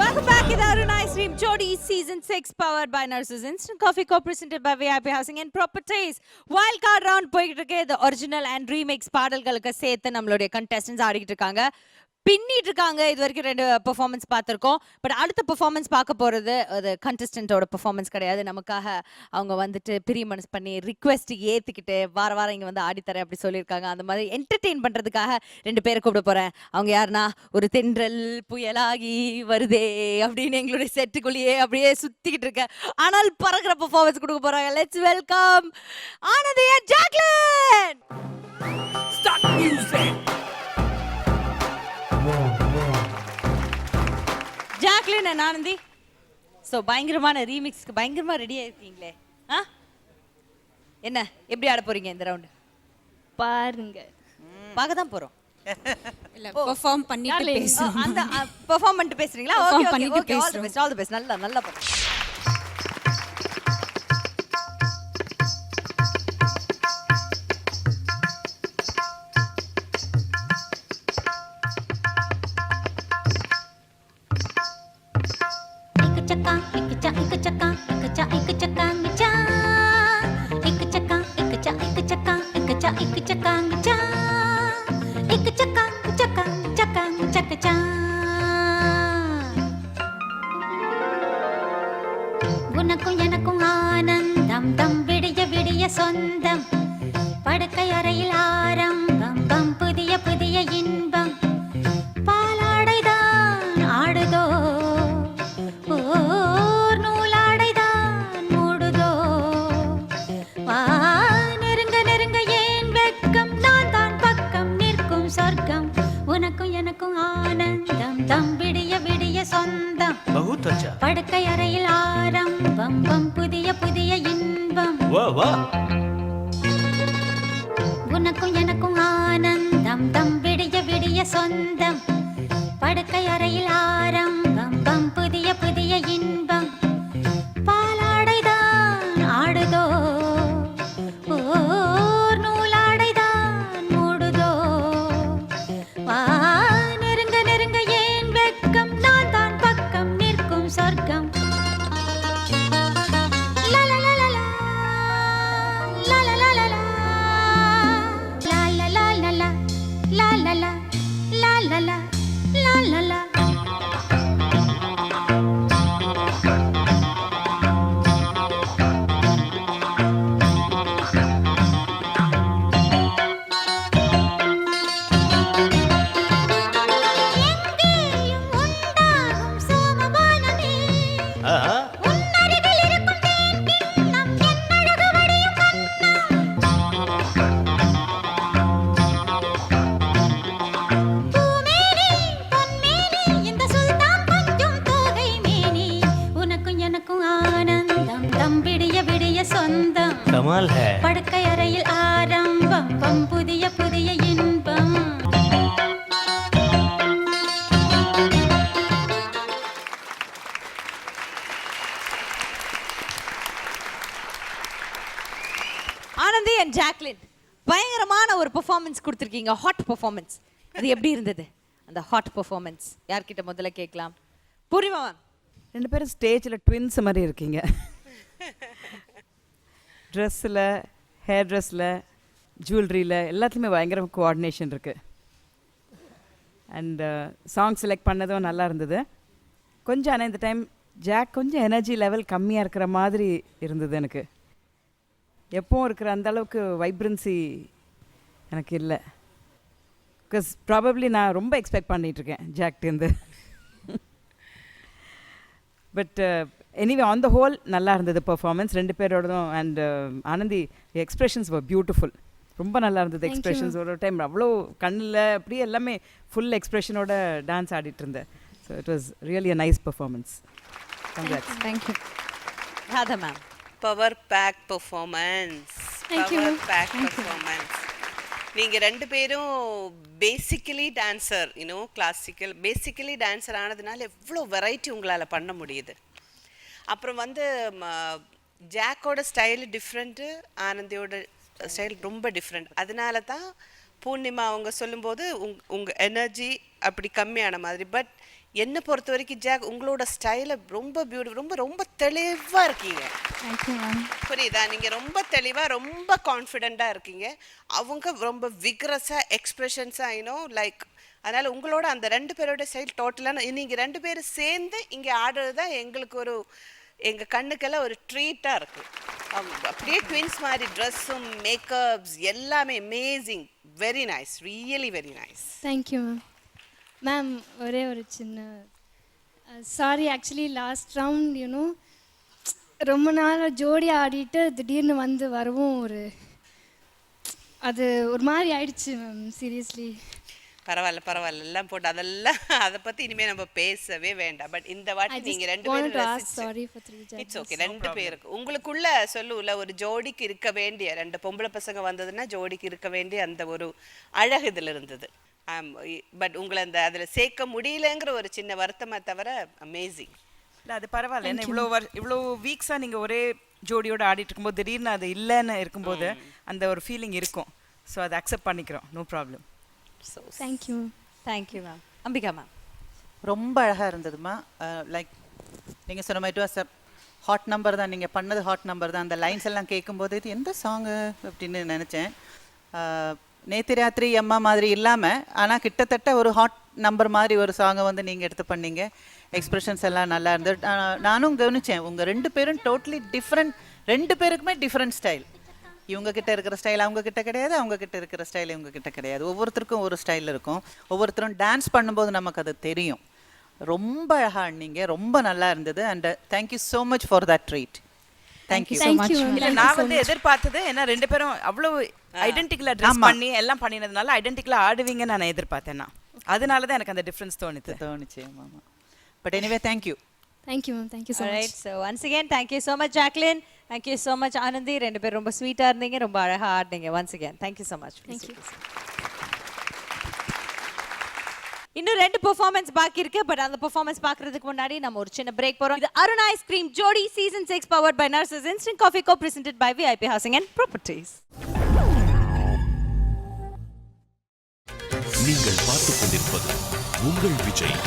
[SPEAKER 2] Welcome back to the Arunai Stream Jodi Season 6 powered by Nurses Instant Coffee Co presented by VIP Housing and Properties. Wild card round போயிட்டு இருக்கு. The original and remix பாடல்களுக்கு சேர்த்து நம்மளுடைய contestants ஆடிட்டு இருக்காங்க. பின்னிட்டு இருக்காங்க. இது வரைக்கும் 2 பெர்ஃபார்மன்ஸ் பார்த்துருக்கோம். பட் அடுத்த பெர்ஃபார்மன்ஸ் பார்க்க போகிறது அது கண்டஸ்டன்ட்டோட பெர்ஃபார்மன்ஸ் கிடையாது. நமக்காக அவங்க வந்துட்டு பிரிய மனசு பண்ணி ரிக்வெஸ்ட் ஏற்றுக்கிட்டு வாரம் இங்கே வந்து ஆடித்தரேன் அப்படி சொல்லியிருக்காங்க. அந்த மாதிரி என்டர்டெயின் பண்ணுறதுக்காக 2 பேரை கூப்பிட போகிறேன். அவங்க யாருன்னா ஒரு தென்றல் புயலாகி வருதே அப்படின்னு எங்களுடைய செட்டுக்குள்ளேயே அப்படியே சுற்றிக்கிட்டு இருக்க ஆனால் பறக்கிற பெர்ஃபார்மன்ஸ் கொடுக்க போகிறாங்க. Let's welcome Anandhi and Jacqueline. Start music. Jacqueline and Anandhi. So பயங்கரமான ரீமிக்ஸ்க்கு பயங்கரமாக ரெடியாக இருக்கீங்களே. என்ன எப்படி ஆட போறீங்க இந்த ரவுண்டு?
[SPEAKER 6] பாருங்க,
[SPEAKER 2] பார்க்க தான் போகிறோம்.
[SPEAKER 6] இல்ல பெர்ஃபார்ம் பண்ணிட்டு பேசுறோம்.
[SPEAKER 2] அந்த பெர்ஃபார்ம் பண்ணிட்டு பேசுறீங்களா? Okay okay. All the best. நல்லா பண்ணுங்க.
[SPEAKER 6] एक चक्का
[SPEAKER 13] சொந்தம் படுக்கை அறையில் ஆரம்பம் பம் புதிய புதிய இன்பம் பாலாடைதான் ஆடுதோ ஓர் நூலாடைதான் மூடுதோ வா நெருங்க நெருங்க ஏன் வெட்கம் நான் தான் பக்கம் நிற்கும் சொர்க்கம் உனக்கும் எனக்கும் ஆனந்தம் தம் விடிய விடிய சொந்தம் படுக்கை அறையில் ஆரம்பம் பம் புதிய புதிய இன்பம் உனக்கும் எனக்கும் ஆனந்தம் தம் விடிய விடிய சொந்தம் படுக்கை அறையில் ஆரம்பம் பம் புதிய புதிய இன்பம் பாலாடைதான் ஆடுதோ ஓர் நூலாடைதான் மூடுதோ வா நெருங்க நெருங்க ஏன் வெட்கம் நான் தான் பக்கம் நிற்கும் சொர்க்கம் படுக்கை அறையில் ஆரம்பம் பம் புதிய புதிய இன்பம்
[SPEAKER 2] ஆனந்தி அண்ட் ஜாக்லின் பயங்கரமான ஒரு பெர்ஃபார்மன்ஸ் கொடுத்துருக்கீங்க. Hot performance. அது எப்படி இருந்தது அந்த ஹாட் பெர்ஃபார்மன்ஸ்? யார்கிட்ட முதல்ல கேட்கலாம்? பூர்ணிமா மேம்.
[SPEAKER 10] ரெண்டு பேரும் ஸ்டேஜில் ட்வின்ஸ் மாதிரி இருக்கீங்க. ட்ரெஸ்ஸில், ஹேர் ட்ரெஸ்ஸில், ஜுவல்லரியில் எல்லாத்துலேயுமே பயங்கர கோஆர்டினேஷன் இருக்குது. அண்ட் சாங் செலக்ட் பண்ணதும் நல்லா இருந்தது. கொஞ்சம் ஆனால் இந்த டைம் ஜாக் கொஞ்சம் எனர்ஜி லெவல் கம்மியாக இருக்கிற மாதிரி இருந்தது எனக்கு. எப்பவும் இருக்கிற அந்த அளவுக்கு வைப்ரன்சி எனக்கு இல்லை. பிகாஸ் ப்ராபப்ளி நான் ரொம்ப எக்ஸ்பெக்ட் பண்ணிகிட்ருக்கேன் ஜாக்டேருந்து. But anyway on the whole நல்லா இருந்தது பர்ஃபார்மன்ஸ் ரெண்டு பேரோடதும். And Anandhi expressions were beautiful. ரொம்ப நல்லா இருந்தது எக்ஸ்ப்ரெஷன்ஸ். ஒரு டைம் அவ்வளோ கண்ணில் அப்படியே எல்லாமே ஃபுல் எக்ஸ்ப்ரெஷனோட டான்ஸ் ஆடிட்டு இருந்தேன். So it was really a nice performance. Congrats.
[SPEAKER 2] Thank you. Radha ma'am.
[SPEAKER 11] Power pack performance. Power pack performance. நீங்கள் ரெண்டு பேரும் basically dancer, classical basically dancer ஆனதுனால எவ்வளோ வெரைட்டி உங்களால் பண்ண முடியுது. அப்புறம் ஜாக்கோட ஸ்டைல் டிஃப்ரெண்ட்டு, ஆனந்தியோட ஸ்டைல் ரொம்ப டிஃப்ரெண்ட். அதனால தான் பூர்ணிமா அவங்க சொல்லும்போது உங்கள் எனர்ஜி அப்படி கம்மியான மாதிரி. பட் என்னை பொறுத்த வரைக்கும் ஜாக் உங்களோட ஸ்டைலை ரொம்ப பியூட்டிஃபுல், ரொம்ப ரொம்ப தெளிவாக இருக்கீங்க. புரியுதா? நீங்கள் ரொம்ப தெளிவாக ரொம்ப கான்ஃபிடெண்ட்டாக இருக்கீங்க. அவங்க ரொம்ப விக்ரஸாக எக்ஸ்ப்ரெஷன்ஸாக லைக். அதனால் உங்களோட அந்த ரெண்டு பேரோட ஸ்டைல் டோட்டலான நீங்கள் ரெண்டு பேரும் சேர்ந்து இங்கே ஆடுறது தான் எங்களுக்கு எங்கள் கண்ணுக்கெல்லாம் ஒரு ட்ரீட்டாக இருக்குது. அப்படியே ட்வின்ஸ் மாதிரி ட்ரெஸ்ஸும் மேக்கப்ஸ் எல்லாமே amazing. Very nice, really very nice.
[SPEAKER 6] Thank you ma'am. Ma'am ஒரே ஒரு சின்ன சாரி, ஆக்சுவலி லாஸ்ட் ரவுண்ட் ரொம்ப நாள் ஜோடி ஆடிட்டு திடீர்னு வரவும் அது ஒரு மாதிரி ஆயிடுச்சு மேம். சீரியஸ்லி
[SPEAKER 11] பரவாயில்ல எல்லாம் போட்டு அதெல்லாம் அதை பற்றி இனிமேல் நம்ம பேசவே வேண்டாம். பட் இந்த வாட்டி நீங்கள் ரெண்டு பேரும் இட்ஸ் ஓகே. ரெண்டு பேருக்கு உங்களுக்குள்ள சொல்லுல ஒரு ஜோடிக்கு இருக்க வேண்டிய ரெண்டு பொம்பளை பசங்க வந்ததுன்னா ஜோடிக்கு இருக்க வேண்டிய அந்த ஒரு அழகு இதில் இருந்தது. பட் உங்களை அதில் சேர்க்க முடியலங்கிற ஒரு சின்ன வருத்தமாக தவிர அமேசிங்.
[SPEAKER 10] இல்லை அது பரவாயில்ல. ஏன்னா இவ்வளோ வீக்ஸாக நீங்கள் ஒரே ஜோடியோடு ஆடிட்டு இருக்கும்போது திடீர்னு அது இல்லைன்னு இருக்கும்போது அந்த ஒரு ஃபீலிங் இருக்கும். ஸோ அதை அக்செப்ட் பண்ணிக்கிறோம். No problem.
[SPEAKER 6] So thank you.
[SPEAKER 2] Thank you ma'am. Ambika ma'am.
[SPEAKER 8] ரொம்ப அழகாக இருந்ததுமா. லைக் நீங்கள் சொன்ன மாதிரி வாஸ் ஹாட் நம்பர் தான். நீங்கள் பண்ணது ஹாட் நம்பர் தான். அந்த லைன்ஸ் எல்லாம் கேட்கும்போது இது எந்த சாங்கு அப்படின்னு நினச்சேன். நேற்று ராத்திரி அம்மா மாதிரி இல்லாமல் ஆனால் கிட்டத்தட்ட ஒரு ஹாட் நம்பர் மாதிரி ஒரு சாங்கை நீங்கள் எடுத்து பண்ணீங்க. எக்ஸ்ப்ரெஷன்ஸ் எல்லாம் நல்லா இருந்தது. நானும் கவனித்தேன் உங்கள் ரெண்டு பேரும் டோட்டலி டிஃப்ரெண்ட். ரெண்டு பேருக்குமே டிஃப்ரெண்ட் ஸ்டைல். இவங்க கிட்ட இருக்கிற ஸ்டைல் அவங்க கிட்ட கிடையாது, அவங்க கிட்ட இருக்கிற ஸ்டைல் இவங்க கிட்ட கிடையாது. ஒவ்வொருத்தருக்கும் ஒரு ஸ்டைல் இருக்கும். ஒவ்வொருத்தரும் டான்ஸ் பண்ணும்போது நமக்கு அது தெரியும். ரொம்ப அழகா ஆடினீங்க, ரொம்ப நல்லா இருந்தது. And thank you so much for that treat. Thank you so much.
[SPEAKER 10] இல்ல நான் வந்து எதிர்பார்த்தது ஏன்னா ரெண்டு பேரும் அவ்வளவு ஐடென்டிக்கலா ட்ரெஸ் பண்ணி எல்லாம் பண்ணினதுனால ஐடென்டிக்கலா ஆடுவீங்கன்னு நான் எதிர்பார்த்தேன். அதனால தான் எனக்கு அந்த டிஃபரன்ஸ் தோணுச்சு. ஆமா. But anyway thank you.
[SPEAKER 6] Thank you, ma'am. Thank you so much.
[SPEAKER 2] Alright, so once again, thank you so much, Jacqueline. Thank you so much, Anandi. ரெண்டு பேரும் ரொம்ப ஸ்வீட்டா இருந்தீங்க, ரொம்ப அழகா ஆடுனீங்க. Once again, thank you so much.
[SPEAKER 6] Thank you.
[SPEAKER 2] இன்னும் 2 performance பாக்கி இருக்கு. பட் அந்த பெர்ஃபார்மன்ஸ் பார்க்கிறதுக்கு முன்னாடி நம்ம ஒரு சின்ன பிரேக் போறோம். இது Arun ice cream Jodi season 6 powered by Nurses Instant Coffee co-presented by VIP Housing and Properties.
[SPEAKER 1] நீங்கள் பார்த்துக் கொண்டிருப்பது உங்கள் Vijay.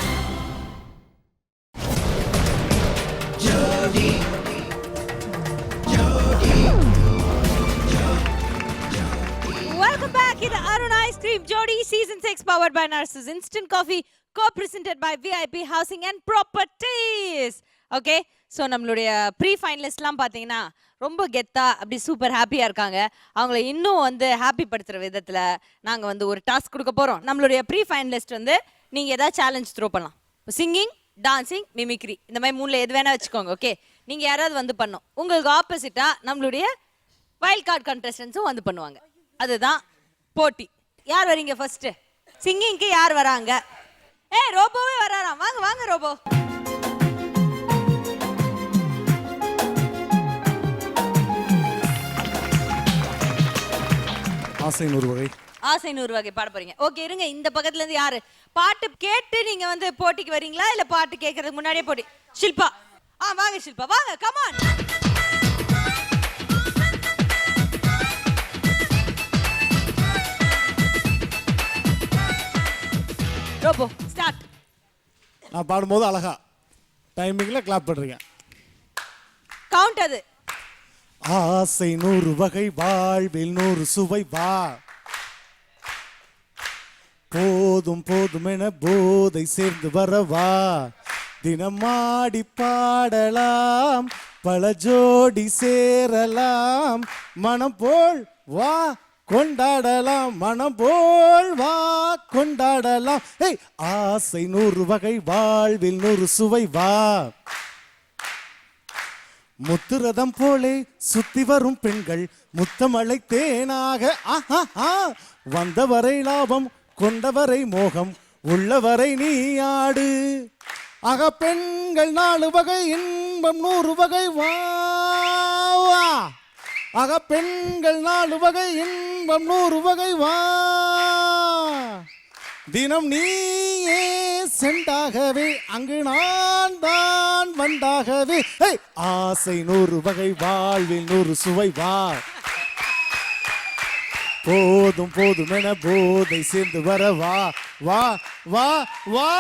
[SPEAKER 2] Welcome back to the Arun Ice Cream Jodi Season 6 powered by Nurses Instant Coffee co-presented by VIP Housing and Properties. Okay, so நம்மளுடைய pre ஃபைனலிஸ்ட்லாம் பார்த்தீங்கன்னா ரொம்ப கெத்தா அப்படி super ஹாப்பியாக இருக்காங்க. அவங்கள இன்னும் வந்து ஹாப்பி படுத்துகிற விதத்தில் நாங்கள் வந்து ஒரு டாஸ்க் கொடுக்க போகிறோம். நம்மளுடைய ப்ரீ ஃபைனலிஸ்ட் வந்து நீங்கள் ஏதாவது சேலஞ்ச் த்ரோ பண்ணலாம். சிங்கிங், டான்சிங், மிமிக்ரி இந்த மாதிரி 3ல எது வேணால் வச்சுக்கோங்க. ஓகே, நீங்கள் யாராவது வந்து பண்ணோம். உங்களுக்கு ஆப்போசிட்டாக நம்மளுடைய வைல்ட் கார்டு கண்டஸ்டன்ஸும் வந்து பண்ணுவாங்க. அதுதான் போட்டி. யார் வரீங்க ஃபர்ஸ்ட்? சிங்கிங்க்கு யார் வராங்க? ரோபோவே வராராம். வாங்க வாங்க ரோபோ.
[SPEAKER 3] ஆசை நூறு வகை.
[SPEAKER 2] ஆசை நூறு வகை பாட போறீங்க. ஓகே, இருங்க. இந்த பக்கத்துல இருந்து யாரு பாட்டு கேட்டு நீங்க வந்து போட்டிக்கு வரீங்களா இல்ல பாட்டு கேட்கறதுக்கு முன்னாடியே போட்டி? ஷில்பா. வாங்க ஷில்பா, வாங்க. Come on. Robo start.
[SPEAKER 3] நான் பாடும்போது அழகா டைமிங்ல கிளாப் பண்றீங்க.
[SPEAKER 2] கவுண்ட் அது.
[SPEAKER 3] ஆசை நூறு வகை, வாழ்வில் நூறு சுவை, வா போதும் போதும் என போதை சேர்ந்து வரவா, தினமாடி பாடலாம், பல ஜோடி சேரலாம், மனம் போல் வா கொண்டாடலாம், மனம் போல் வா கொண்டாடலாம். ஆசை நூறு வகை, வாழ்வில் நூறு சுவை, வா முத்துரதம் போலே சுத்தி வரும் பெண்கள் முத்தமழை தேனாக, வந்தவரை லாபம் கொண்டவரை மோகம் உள்ளவரை நீ ஆடு, பெண்கள் 4 வகை, இன்பம் 100 வகை, வா பெண்கள் 4 வகை, இன்பம் 100 வகை, வா தினம் நீயே சென்றாகவே, அங்கு நான் தான் வந்தாகவே, ஆசை 100 வகை, வாழ்வில் 100 சுவை, வா போதும் போதும் என போதை சேர்ந்து வர, வா வா வா வா.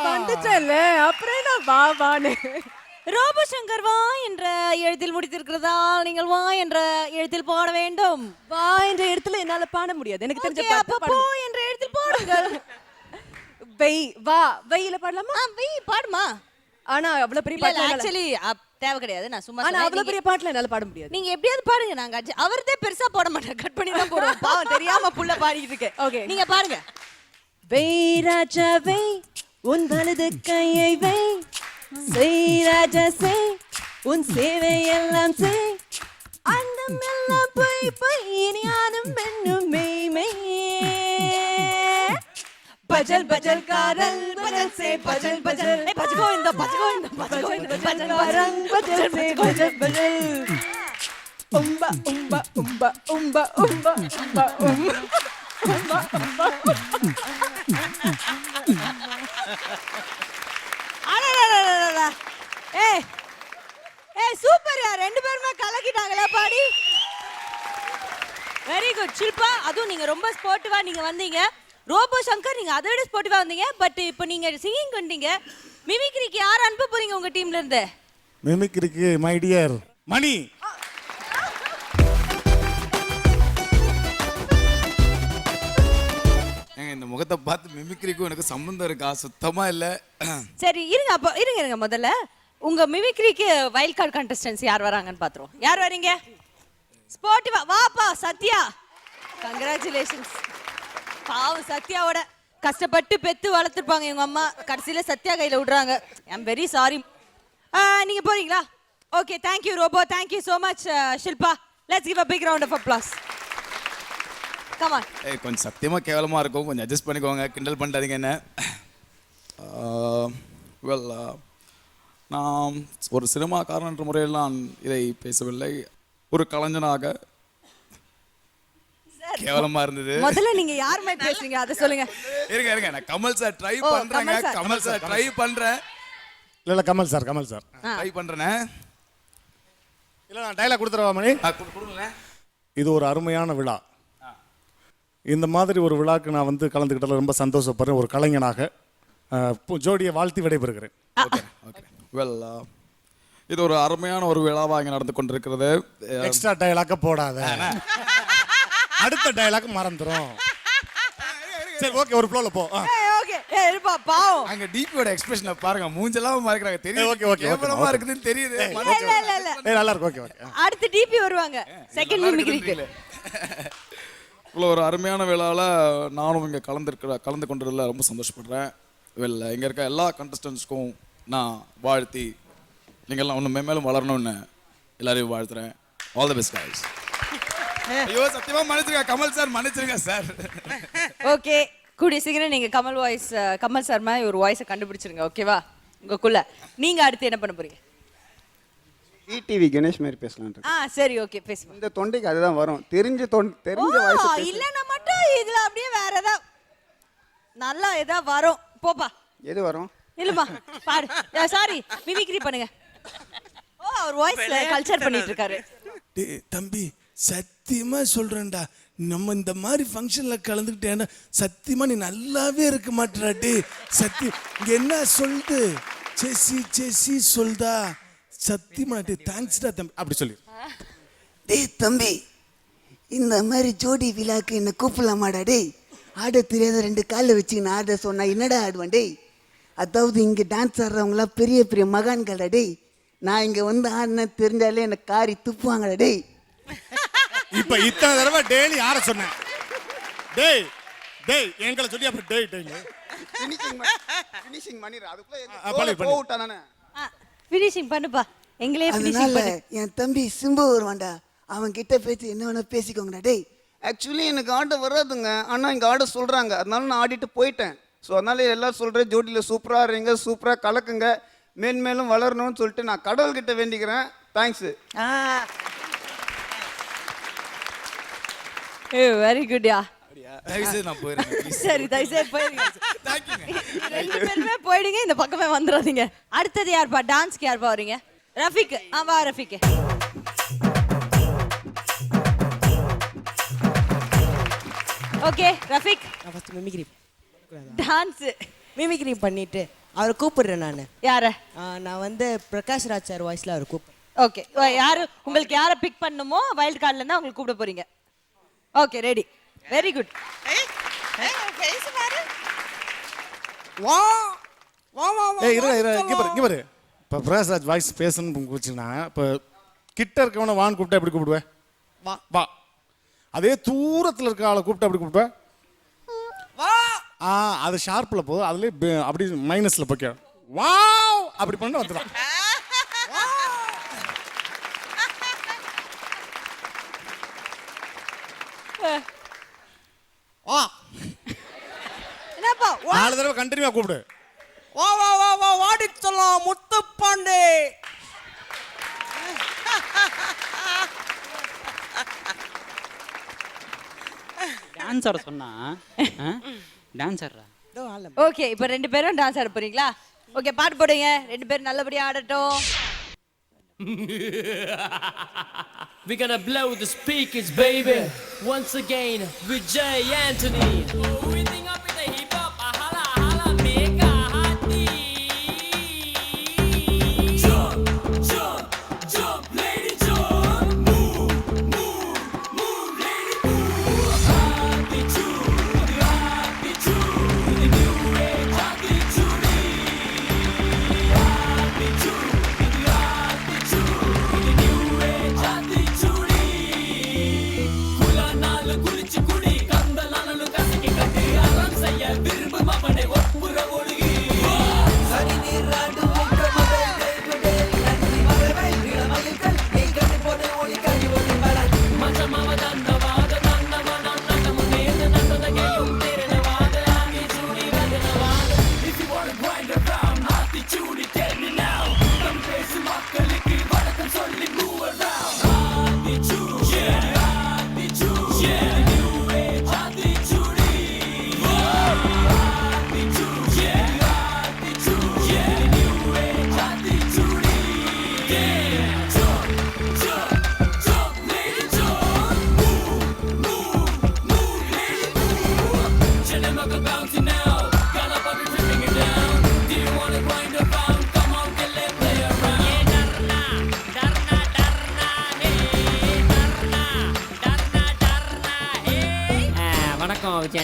[SPEAKER 7] வந்துட்டல அப்புறம் என்ன வா வான்னு.
[SPEAKER 2] ரோபோ சங்கர் வா என்ற எழுத்தில் முடித்திருக்கிறதால் நீங்கள் வா என்ற எழுத்தில் பாட வேண்டும்.
[SPEAKER 7] வா என்ற இடத்துல என்னால பாட முடியாது. எனக்கு தெரிஞ்ச
[SPEAKER 2] அப்ப போ என்ற எழுத்தில் பாடுங்கள்.
[SPEAKER 7] வெய் வா வெயில பாடலாமா?
[SPEAKER 2] வெய் பாடுமா.
[SPEAKER 7] ஆனா அவ்வளவு பெரிய பாட்டு
[SPEAKER 2] ஆக்சுவலி தேவை கிடையாது. நான் சும்மா
[SPEAKER 7] ஆனா அவ்வளவு பெரிய பாட்டுல என்னால பாட முடியாது.
[SPEAKER 2] நீங்க எப்படியாவது பாடுங்க. நாங்க அவர்தே பெருசா போட மாட்டோம், கட் பண்ணி தான் போடுவோம். பாவம் தெரியாம புள்ள பாடிட்டு இருக்கு.
[SPEAKER 7] ஓகே,
[SPEAKER 2] நீங்க பாருங்க.
[SPEAKER 7] வெய் ராஜா வெய், உன் வலது கையை வெய், செய் ராஜா செய், உன் சேவை எல்லாம் செய், அண்டம் எல்லாம் பொய் பொய், இனி ஆனும் பெண்ணும் மெய் மெய், பஜல் பஜல் காரல் பஜல் சே பஜல் பஜல்,
[SPEAKER 2] பஜகோ இந்த பஜகோ இந்த பஜகோ இந்த
[SPEAKER 7] பஜல் காரல் பஜல் சே பஜல் பஜல், உம்பா உம்பா உம்பா உம்பா உம்பா உம்பா உம்பா உம்பா.
[SPEAKER 2] சூப்பர் யார், 2 பேருமே கலக்கிட்டாங்களா பாடி. Very good Shilpa. அதுவும் நீங்க ரொம்ப ஸ்போர்ட்டிவா நீங்க வந்தீங்க. ரோபோ சங்கர் நீங்க அதை விட ஸ்போர்ட்டிவா வந்தீங்க. பட் இப்போ நீங்க சிங்கிங் வந்தீங்க. மிமிக்ரிக்கு யார் அனுப்ப போறீங்க உங்க டீம்ல இருந்து?
[SPEAKER 3] மிமிக்ரிக்கு மை டியர் மணி.
[SPEAKER 14] இந்த முகத்தை பார்த்து மிமிக்ரிக்கும் எனக்கு சம்பந்தம் இருக்கா? சுத்தமா இல்ல.
[SPEAKER 2] சரி இருங்க, அப்போ இருங்க முதல்ல உங்க மிமிக்ரிக்கு வைல்ட் கார்டு கண்டஸ்டன்ஸ் யார் வராங்கன்னு பாத்துறோம். யார் வரீங்க? ஸ்போர்ட்டிவா வாப்பா சத்யா. கங்க்ராச்சுலேஷன்ஸ். பாவம் சத்யாவோட கஷ்டப்பட்டு பெத்து வளர்த்துருப்பாங்க இவங்க அம்மா, கடைசியில் சத்யா கையில் விடுறாங்க. I am very sorry. நீங்கள் போறீங்களா? Okay, thank you Robo, thank you so much Shilpa. Let's give a big round of applause. Come on.
[SPEAKER 14] கொஞ்சம் சத்தியமாக கேவலமாக இருக்கும், கொஞ்சம் அட்ஜஸ்ட் பண்ணிக்கோங்க, கிண்டல் பண்ணாதீங்க என்ன. வெல், நான் ஒரு சினிமாக்காரன் என்ற முறையில் நான் இதை பேசவில்லை. ஒரு கலைஞனாக கேவலமா இருந்தது.
[SPEAKER 2] முதல்ல நீங்க யார் மாதிரி பேசுறீங்க அதை சொல்லுங்க.
[SPEAKER 14] இருங்க நான் கமல் சார் ட்ரை பண்றேங்க. கமல் சார் ட்ரை பண்றேன்.
[SPEAKER 3] இல்ல கமல் சார்
[SPEAKER 14] ட்ரை பண்றேனே.
[SPEAKER 3] இல்ல நான் டயலாக் கொடுத்துறவா மணி?
[SPEAKER 14] கொடுங்க.
[SPEAKER 3] இது ஒரு அருமையான விழா. இந்த மாதிரி ஒரு விழாக்கு நான் வந்து கலந்துக்கிட்டதில் ரொம்ப சந்தோஷப்படுறேன். ஒரு கலைஞனாக ஜோடியை வாழ்த்தி விடைபெறுகிறேன்.
[SPEAKER 14] ஓகே. வெல், இது ஒரு அருமையான ஒரு விழாவாக இங்கே நடந்து கொண்டிருக்கிறது.
[SPEAKER 3] எக்ஸ்ட்ரா டயலாக்க போடாத, அடுத்த டயலாக் மறந்துரும். சரி ஓகே, ஒரு ஃப்ளோல போ.
[SPEAKER 2] ஓகே இருப்பா பாவம்.
[SPEAKER 14] அங்க டிபியோட எக்ஸ்பிரஷனை பாருங்க, மூஞ்செல்லாம் மறக்கறாங்க. தெரியுது.
[SPEAKER 3] ஓகே
[SPEAKER 14] கேவலமா இருக்குதுன்னு தெரியுது.
[SPEAKER 2] இல்ல
[SPEAKER 3] நல்லா இருக்கு. ஓகே.
[SPEAKER 2] அடுத்து டிபி வருவாங்க செகண்ட் மிமிக்ரிக்கு.
[SPEAKER 14] இவ்வளோ ஒரு அருமையான விழாவில் நானும் இங்கே கலந்து கொண்டதில் ரொம்ப சந்தோஷப்படுறேன். வெளில இங்கே இருக்க எல்லா கண்டஸ்டன்ஸ்க்கும் நான் வாழ்த்தி நீங்கள்லாம் ஒன்று மேலும் வளரணும்னு எல்லாரையும் வாழ்த்துறேன். All the best guys. ஐயோ சத்தியமா மன்னிச்சிருங்க கமல் சார், மன்னிச்சிருங்க சார்.
[SPEAKER 2] ஓகே, கூடிய சீக்கிரம் நீங்க கமல் சார் மாதிரி ஒரு வாய்ஸை கண்டுபிடிச்சிருங்க. ஓகேவா? உங்களுக்குள்ள நீங்க அடுத்து என்ன பண்ண போறீங்க?
[SPEAKER 4] டிவி கணேஷ் மாதிரி பேசலாம்.
[SPEAKER 2] சரி ஓகே பேசுங்க.
[SPEAKER 4] இந்த தொண்டைக்கு அதுதான் வரும். தெரிஞ்ச வாய்ஸ்
[SPEAKER 2] இல்லன்னா மட்டும் இதுல அப்படியே வேற ஏதாவது நல்லா ஏதாவது வரும். போப்பா.
[SPEAKER 4] எது வரும்?
[SPEAKER 2] இல்லப்பா பாரு. சாரி, மிமிக்ரி பண்ணுங்க. அவர் வாய்ஸ்ல கல்ச்சர் பண்ணிட்டு இருக்காரு.
[SPEAKER 3] தம்பி சத்தியமா சொல்றேன்டா, நம்ம இந்த மாதிரி ஃபங்க்ஷன்ல கலந்துக்கிட்டேன்னா சத்தியமா நீ நல்லாவே இருக்க மாட்டேறாட்டி. சத்தியம் இங்க என்ன சொல்லுது? செசி சொல்தா சத்தியமா. தேங்க்ஸ்டா தம்பி அப்படி சொல்லி.
[SPEAKER 15] டேய் தம்பி, இந்த மாதிரி ஜோடி விழாக்கு என்ன கூப்பிடலாமாடா? டேய் ஆட தெரியாத 2 காலில் வச்சுக்கின்னு ஆட சொன்னா என்னடா ஆடுவேன்? டேய் அதாவது இங்கே டான்ஸ் ஆடுறவங்களாம் பெரிய பெரிய மகான்கள்டா. டேய் நான் இங்கே வந்து ஆடின தெரிஞ்சாலே எனக்கு காரி துப்புவாங்கடா. டேய்
[SPEAKER 3] இப்ப இத்தனை தடவை டேய் யார சொன்னேன்? டேய் எங்களை சொல்லி அப்ப டேய்
[SPEAKER 4] ஃபினிஷிங் பண்ணிரு. அதுக்குள்ள போவுட்டானே.
[SPEAKER 2] ஃபினிஷிங் பண்ணுப்பா. எங்களே
[SPEAKER 15] ஃபினிஷிங் பண்ணு. என் தம்பி சிம்பு வருவான்டா, அவன் கிட்ட பேசி என்ன வேணா பேசிக்கோங்கடா. டேய்
[SPEAKER 4] ஆக்சுவலி எனக்கு ஆட வராதுங்க, ஆனால் இங்கே ஆட சொல்கிறாங்க, அதனால நான் ஆடிட்டு போயிட்டேன். ஸோ அதனால எல்லாம் சொல்கிறேன், ஜோடியில் சூப்பராக இருங்க, சூப்பராக கலக்குங்க, மேன்மேலும் வளரணும்னு சொல்லிட்டு நான் கடவுள்கிட்ட வேண்டிக்கிறேன். தேங்க்ஸு.
[SPEAKER 2] வெரி குட்யா.
[SPEAKER 14] சரி
[SPEAKER 2] தயவுசெய்து போயிருங்க. ரெண்டு பேருமே போயிடுங்க, இந்த பக்கமே வந்துடாதீங்க. அடுத்தது யார்ப்பா? டான்ஸ்க்கு யார்ப்பா வரீங்க? ரஃபிக். வா Rafiq. Okay Rafiq,
[SPEAKER 16] first mimicry
[SPEAKER 2] dance
[SPEAKER 16] mimicry பண்ணிட்டு அவரை கூப்பிடுறேன். நான்
[SPEAKER 2] யார?
[SPEAKER 16] நான் வந்து பிரகாஷ் ராஜ் சார் வாய்ஸ்ல அவர் கூப்பிடுறேன்.
[SPEAKER 2] ஓகே, யாரு உங்களுக்கு யாரை பிக் பண்ணுமோ வைல்ட் கார்டுல இருந்தா உங்களுக்கு கூப்பிட போறீங்க. Okay ready, very good.
[SPEAKER 3] வா வா வா வா. இங்க பாரு. இப்ப பிரகாஷ் ராஜ் வாய்ஸ் பேசணும்னு கூப்பிச்சுனா, இப்ப கிட்ட இருக்கவன வான்னு கூப்பிட்டா எப்படி கூப்பிடுவேன்? வா வா. அதே தூரத்துல இருக்க ஆளை கூப்பிட்டா எப்படி கூப்பிடுவேன்? வா. அது ஷார்ப்ல போகுது, அதுல அப்படி மைனஸ்ல போக்க வாவ் அப்படி பண்ண வந்துடும். வா.
[SPEAKER 2] என்னப்பா
[SPEAKER 3] 4 தடவை கண்டினியூவா கூப்பிடு.
[SPEAKER 16] வா வா வா வா வாடி சொல்லலாம் முத்துப்பாண்டே.
[SPEAKER 12] டான்ஸர் சொன்னா டான்ஸர்ரா.
[SPEAKER 2] ஓகே, இப்போ 2 பேரும் டான்ஸ் ஆட போறீங்களா? ஓகே, பாட்டு போடுங்க. 2 பேரும் நல்லபடியா ஆடட்டும்.
[SPEAKER 17] We're gonna blow the speakers, baby. Once again with Jay Anthony. Moving up with the hip hop, hala hala, mega hotty. Jump, jump, jump, lady, jump. Move, move, move, lady, move. Happy tune, the new age happy tune. Happy tune, the new age happy tune.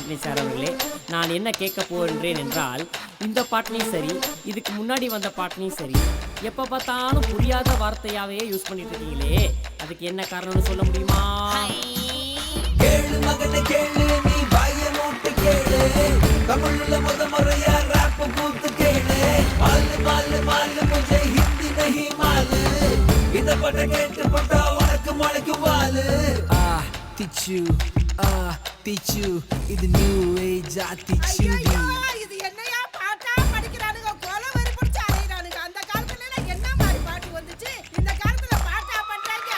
[SPEAKER 17] பாட்டினை sir அவர்களே. நான் என்ன கேட்க போகின்றேன் என்றால், இந்த பாட்டினையும் சரி, இதுக்கு முன்னாடி வந்த பாட்டினையும் சரி, எப்போ பார்த்தாலும் புரியாத வார்த்தையாவே யூஸ் பண்ணிட்டு இருக்கீங்களே, அதுக்கு என்ன காரணம்னு சொல்ல முடியுமா?
[SPEAKER 5] கேளு மகனே கேளு, நீ வாய மூட்டு கேளு, தமிழ்ல முறையா ராப் கூத்து கேளு, மாலு மாலு மாலு முझे हिंदी नहीं मालू, இத பட்ட கேட்டு பட்டா உனக்கு முளைக்கும் வாலு. teach you இது நியூ ஏஜ் teach you.
[SPEAKER 16] இது என்னையா பாட்டா படிக்கிறானுங்க, கொலை வெறி பிடிச்சு அலையறானுங்க. அந்த காலத்துல எல்லாம் என்ன மாதிரி பாட்டு வந்துச்சு, இந்த காலத்துல பாட்டா பண்றாங்க.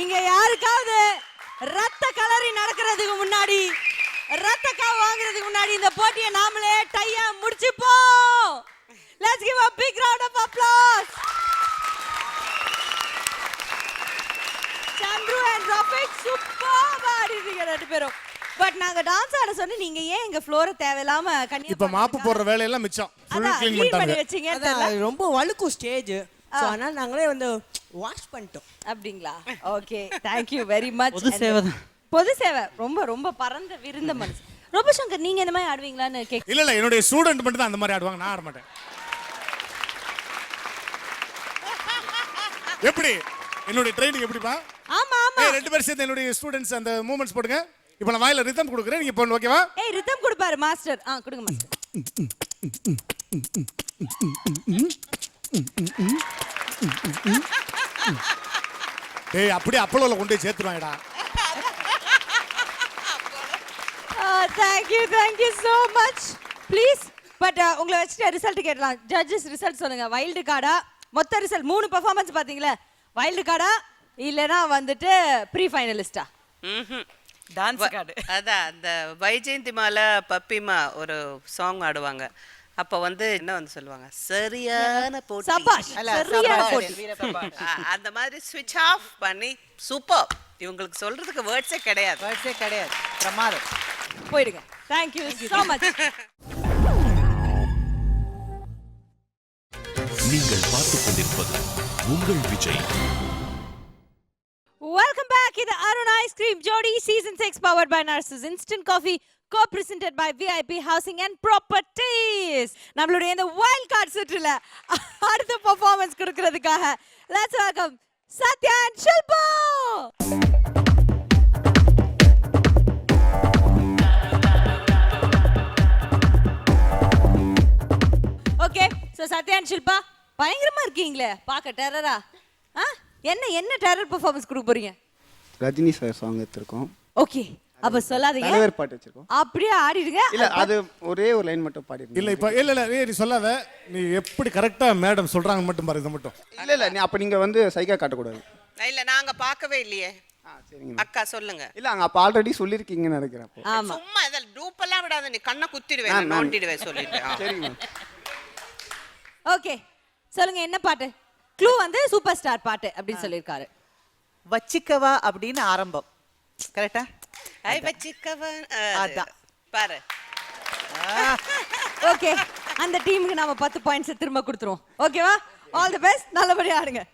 [SPEAKER 2] இங்க யாருக்காவது ரத்த கலரி நடக்கிறதுக்கு முன்னாடி, ரத்த காவு வாங்குறதுக்கு முன்னாடி இந்த போட்டியை நாமளே டையா முடிச்சுப்போம். Let's give a big round of applause. Chandru and Rafik சூப்பரா ஆடிட்டீங்க ரெண்டு பேரும். பட் நாங்க டான்ஸ் ஆட சொன்னா நீங்க ஏன் எங்க ஃப்ளோரை தேவையில்லாம கண்ணி
[SPEAKER 3] இப்ப மாப்பு போடுற வேலையெல்லாம் மிச்சம். ஃபுல் க்ளீன்
[SPEAKER 2] பண்ணி
[SPEAKER 3] பண்ணிட்டாங்க.
[SPEAKER 2] வச்சீங்க.
[SPEAKER 16] அதான் ரொம்ப வழுக்கும் ஸ்டேஜ். சோ அதனால நாங்களே வந்து வாஷ் பண்ணிட்டோம்.
[SPEAKER 2] அப்படிங்களா? Okay, thank you very much.
[SPEAKER 8] பொது சேவை தான்.
[SPEAKER 2] பொது சேவை ரொம்ப ரொம்ப பரந்த விருந்த மனசு. ரூபசங்கர், நீங்க இந்த மாதிரி ஆடுவீங்களான்னு கேட்க.
[SPEAKER 3] இல்ல என்னுடைய ஸ்டூடெண்ட் மட்டும் தான் அந்த மாதிரி ஆடுவாங்க, நான் ஆட மாட்டேன். எப்படி என்னுடைய ட்ரைனிங் எப்படிப்பா?
[SPEAKER 2] ஆமா ஆமா.
[SPEAKER 3] ரெண்டு பேரும் சேர்ந்து என்னுடைய ஸ்டூடெண்ட்ஸ் அந்த மூவ்மெண்ட்ஸ் போடுங்க. இப்போ நான் வாயில ரிதம் கொடுக்குறேன், நீங்க போடுங்க. ஓகேவா?
[SPEAKER 2] ரிதம் கொடுப்பாரு மாஸ்டர். கொடுங்க மாஸ்டர்.
[SPEAKER 3] அப்படியே அப்பளோல கொண்டு போய் சேர்த்துருவாங்கடா.
[SPEAKER 2] Thank you so much. Please, but உங்களை வச்சுட்டு ரிசல்ட் கேட்கலாம். ஜட்ஜஸ் ரிசல்ட் சொல்லுங்க. வைல்டு கார்டா, மொத்த ரிசல்ட் 3 பெர்ஃபார்மன்ஸ் பாத்தீங்களா? வைல்டு கார்டா இல்லனா வந்துட்டு ப்ரீ ஃபைனலிஸ்டா?
[SPEAKER 10] Dance card.
[SPEAKER 11] அதான் அந்த வைஜெயந்தி மாலா பப்பிமா ஒரு சாங் ஆடுவாங்க. அப்போ வந்து என்ன வந்து சொல்லுவாங்க, சரியான போட்டி.
[SPEAKER 2] சபாஷ், சரியான போட்டி.
[SPEAKER 11] அந்த மாதிரி ஸ்விட்ச் ஆஃப் பண்ணி சூப்பர். இவங்களுக்கு சொல்றதுக்கு வேர்ட்ஸே கிடையாது.
[SPEAKER 10] பிரமாதம்.
[SPEAKER 2] போயிடுங்க. Thank you so much.
[SPEAKER 1] நீங்கள் பார்த்துக் கொண்டிருப்பது உங்கள் Vijay.
[SPEAKER 2] Welcome back to the Arun Ice Cream Jodi Season 6 powered by Narcissus Instant Coffee, co-presented by VIP Housing and Properties. நம்மளுடைய இந்த வைல்ட் கார்டு சுற்றுல அடுத்த பெர்ஃபார்மன்ஸ் கொடுக்கிறதுக்காக let's welcome Satya and Shilpa. Okay, so Satya and Shilpa பயங்கரமா இருக்கீங்களே, பாக்க டெரரா. என்ன terror performance கொடுக்க போறீங்க?
[SPEAKER 4] ரஜினி சார் சாங் எடுத்துருக்கோம்.
[SPEAKER 2] ஓகே, அப்ப சொல்லாதீங்க.
[SPEAKER 4] தலைவர் பாட்டு வச்சிருக்கோம்.
[SPEAKER 2] அப்படியே ஆடிடுங்க.
[SPEAKER 4] இல்ல அது ஒரே ஒரு லைன் மட்டும் பாடிடுங்க.
[SPEAKER 3] இல்ல இப்ப இல்ல நீ சொல்லாத. நீ எப்படி கரெக்ட்டா மேடம் சொல்றாங்க மட்டும் பாரு. இது மட்டும்
[SPEAKER 4] இல்ல நீ அப்ப நீங்க வந்து சைக்கா காட்ட கூடாது.
[SPEAKER 11] இல்ல நாங்க பார்க்கவே இல்லையே.
[SPEAKER 4] சரிங்க
[SPEAKER 11] அக்கா சொல்லுங்க.
[SPEAKER 4] இல்ல அங்க அப்ப ஆல்ரெடி சொல்லிருக்கீங்கன்னு நினைக்கிறேன்.
[SPEAKER 2] ஆமா,
[SPEAKER 11] சும்மா இத டூப் எல்லாம் விடாத, நீ கண்ணை குத்திடுவேன், நோண்டிடுவேன் சொல்லிட்டேன்.
[SPEAKER 4] சரிங்க.
[SPEAKER 2] ஓகே, சொல்லுங்க என்ன பாட்டு? க்ளூ வந்து சூப்பர் ஸ்டார் பாட்டு அப்படின்னு சொல்லிருக்காரு.
[SPEAKER 8] வச்சிக்கவா அப்படின்னு ஆரம்பம். கரெக்டா?
[SPEAKER 11] ஐ வச்சிக்கவா. அதான் பாரு.
[SPEAKER 2] ஓகே, அந்த டீமுக்கு நாம 10 பாயிண்ட்ஸ் திரும்ப கொடுத்துருவோம். ஓகேவா? ஆல் தி பெஸ்ட், நல்லபடியா ஆடுங்க.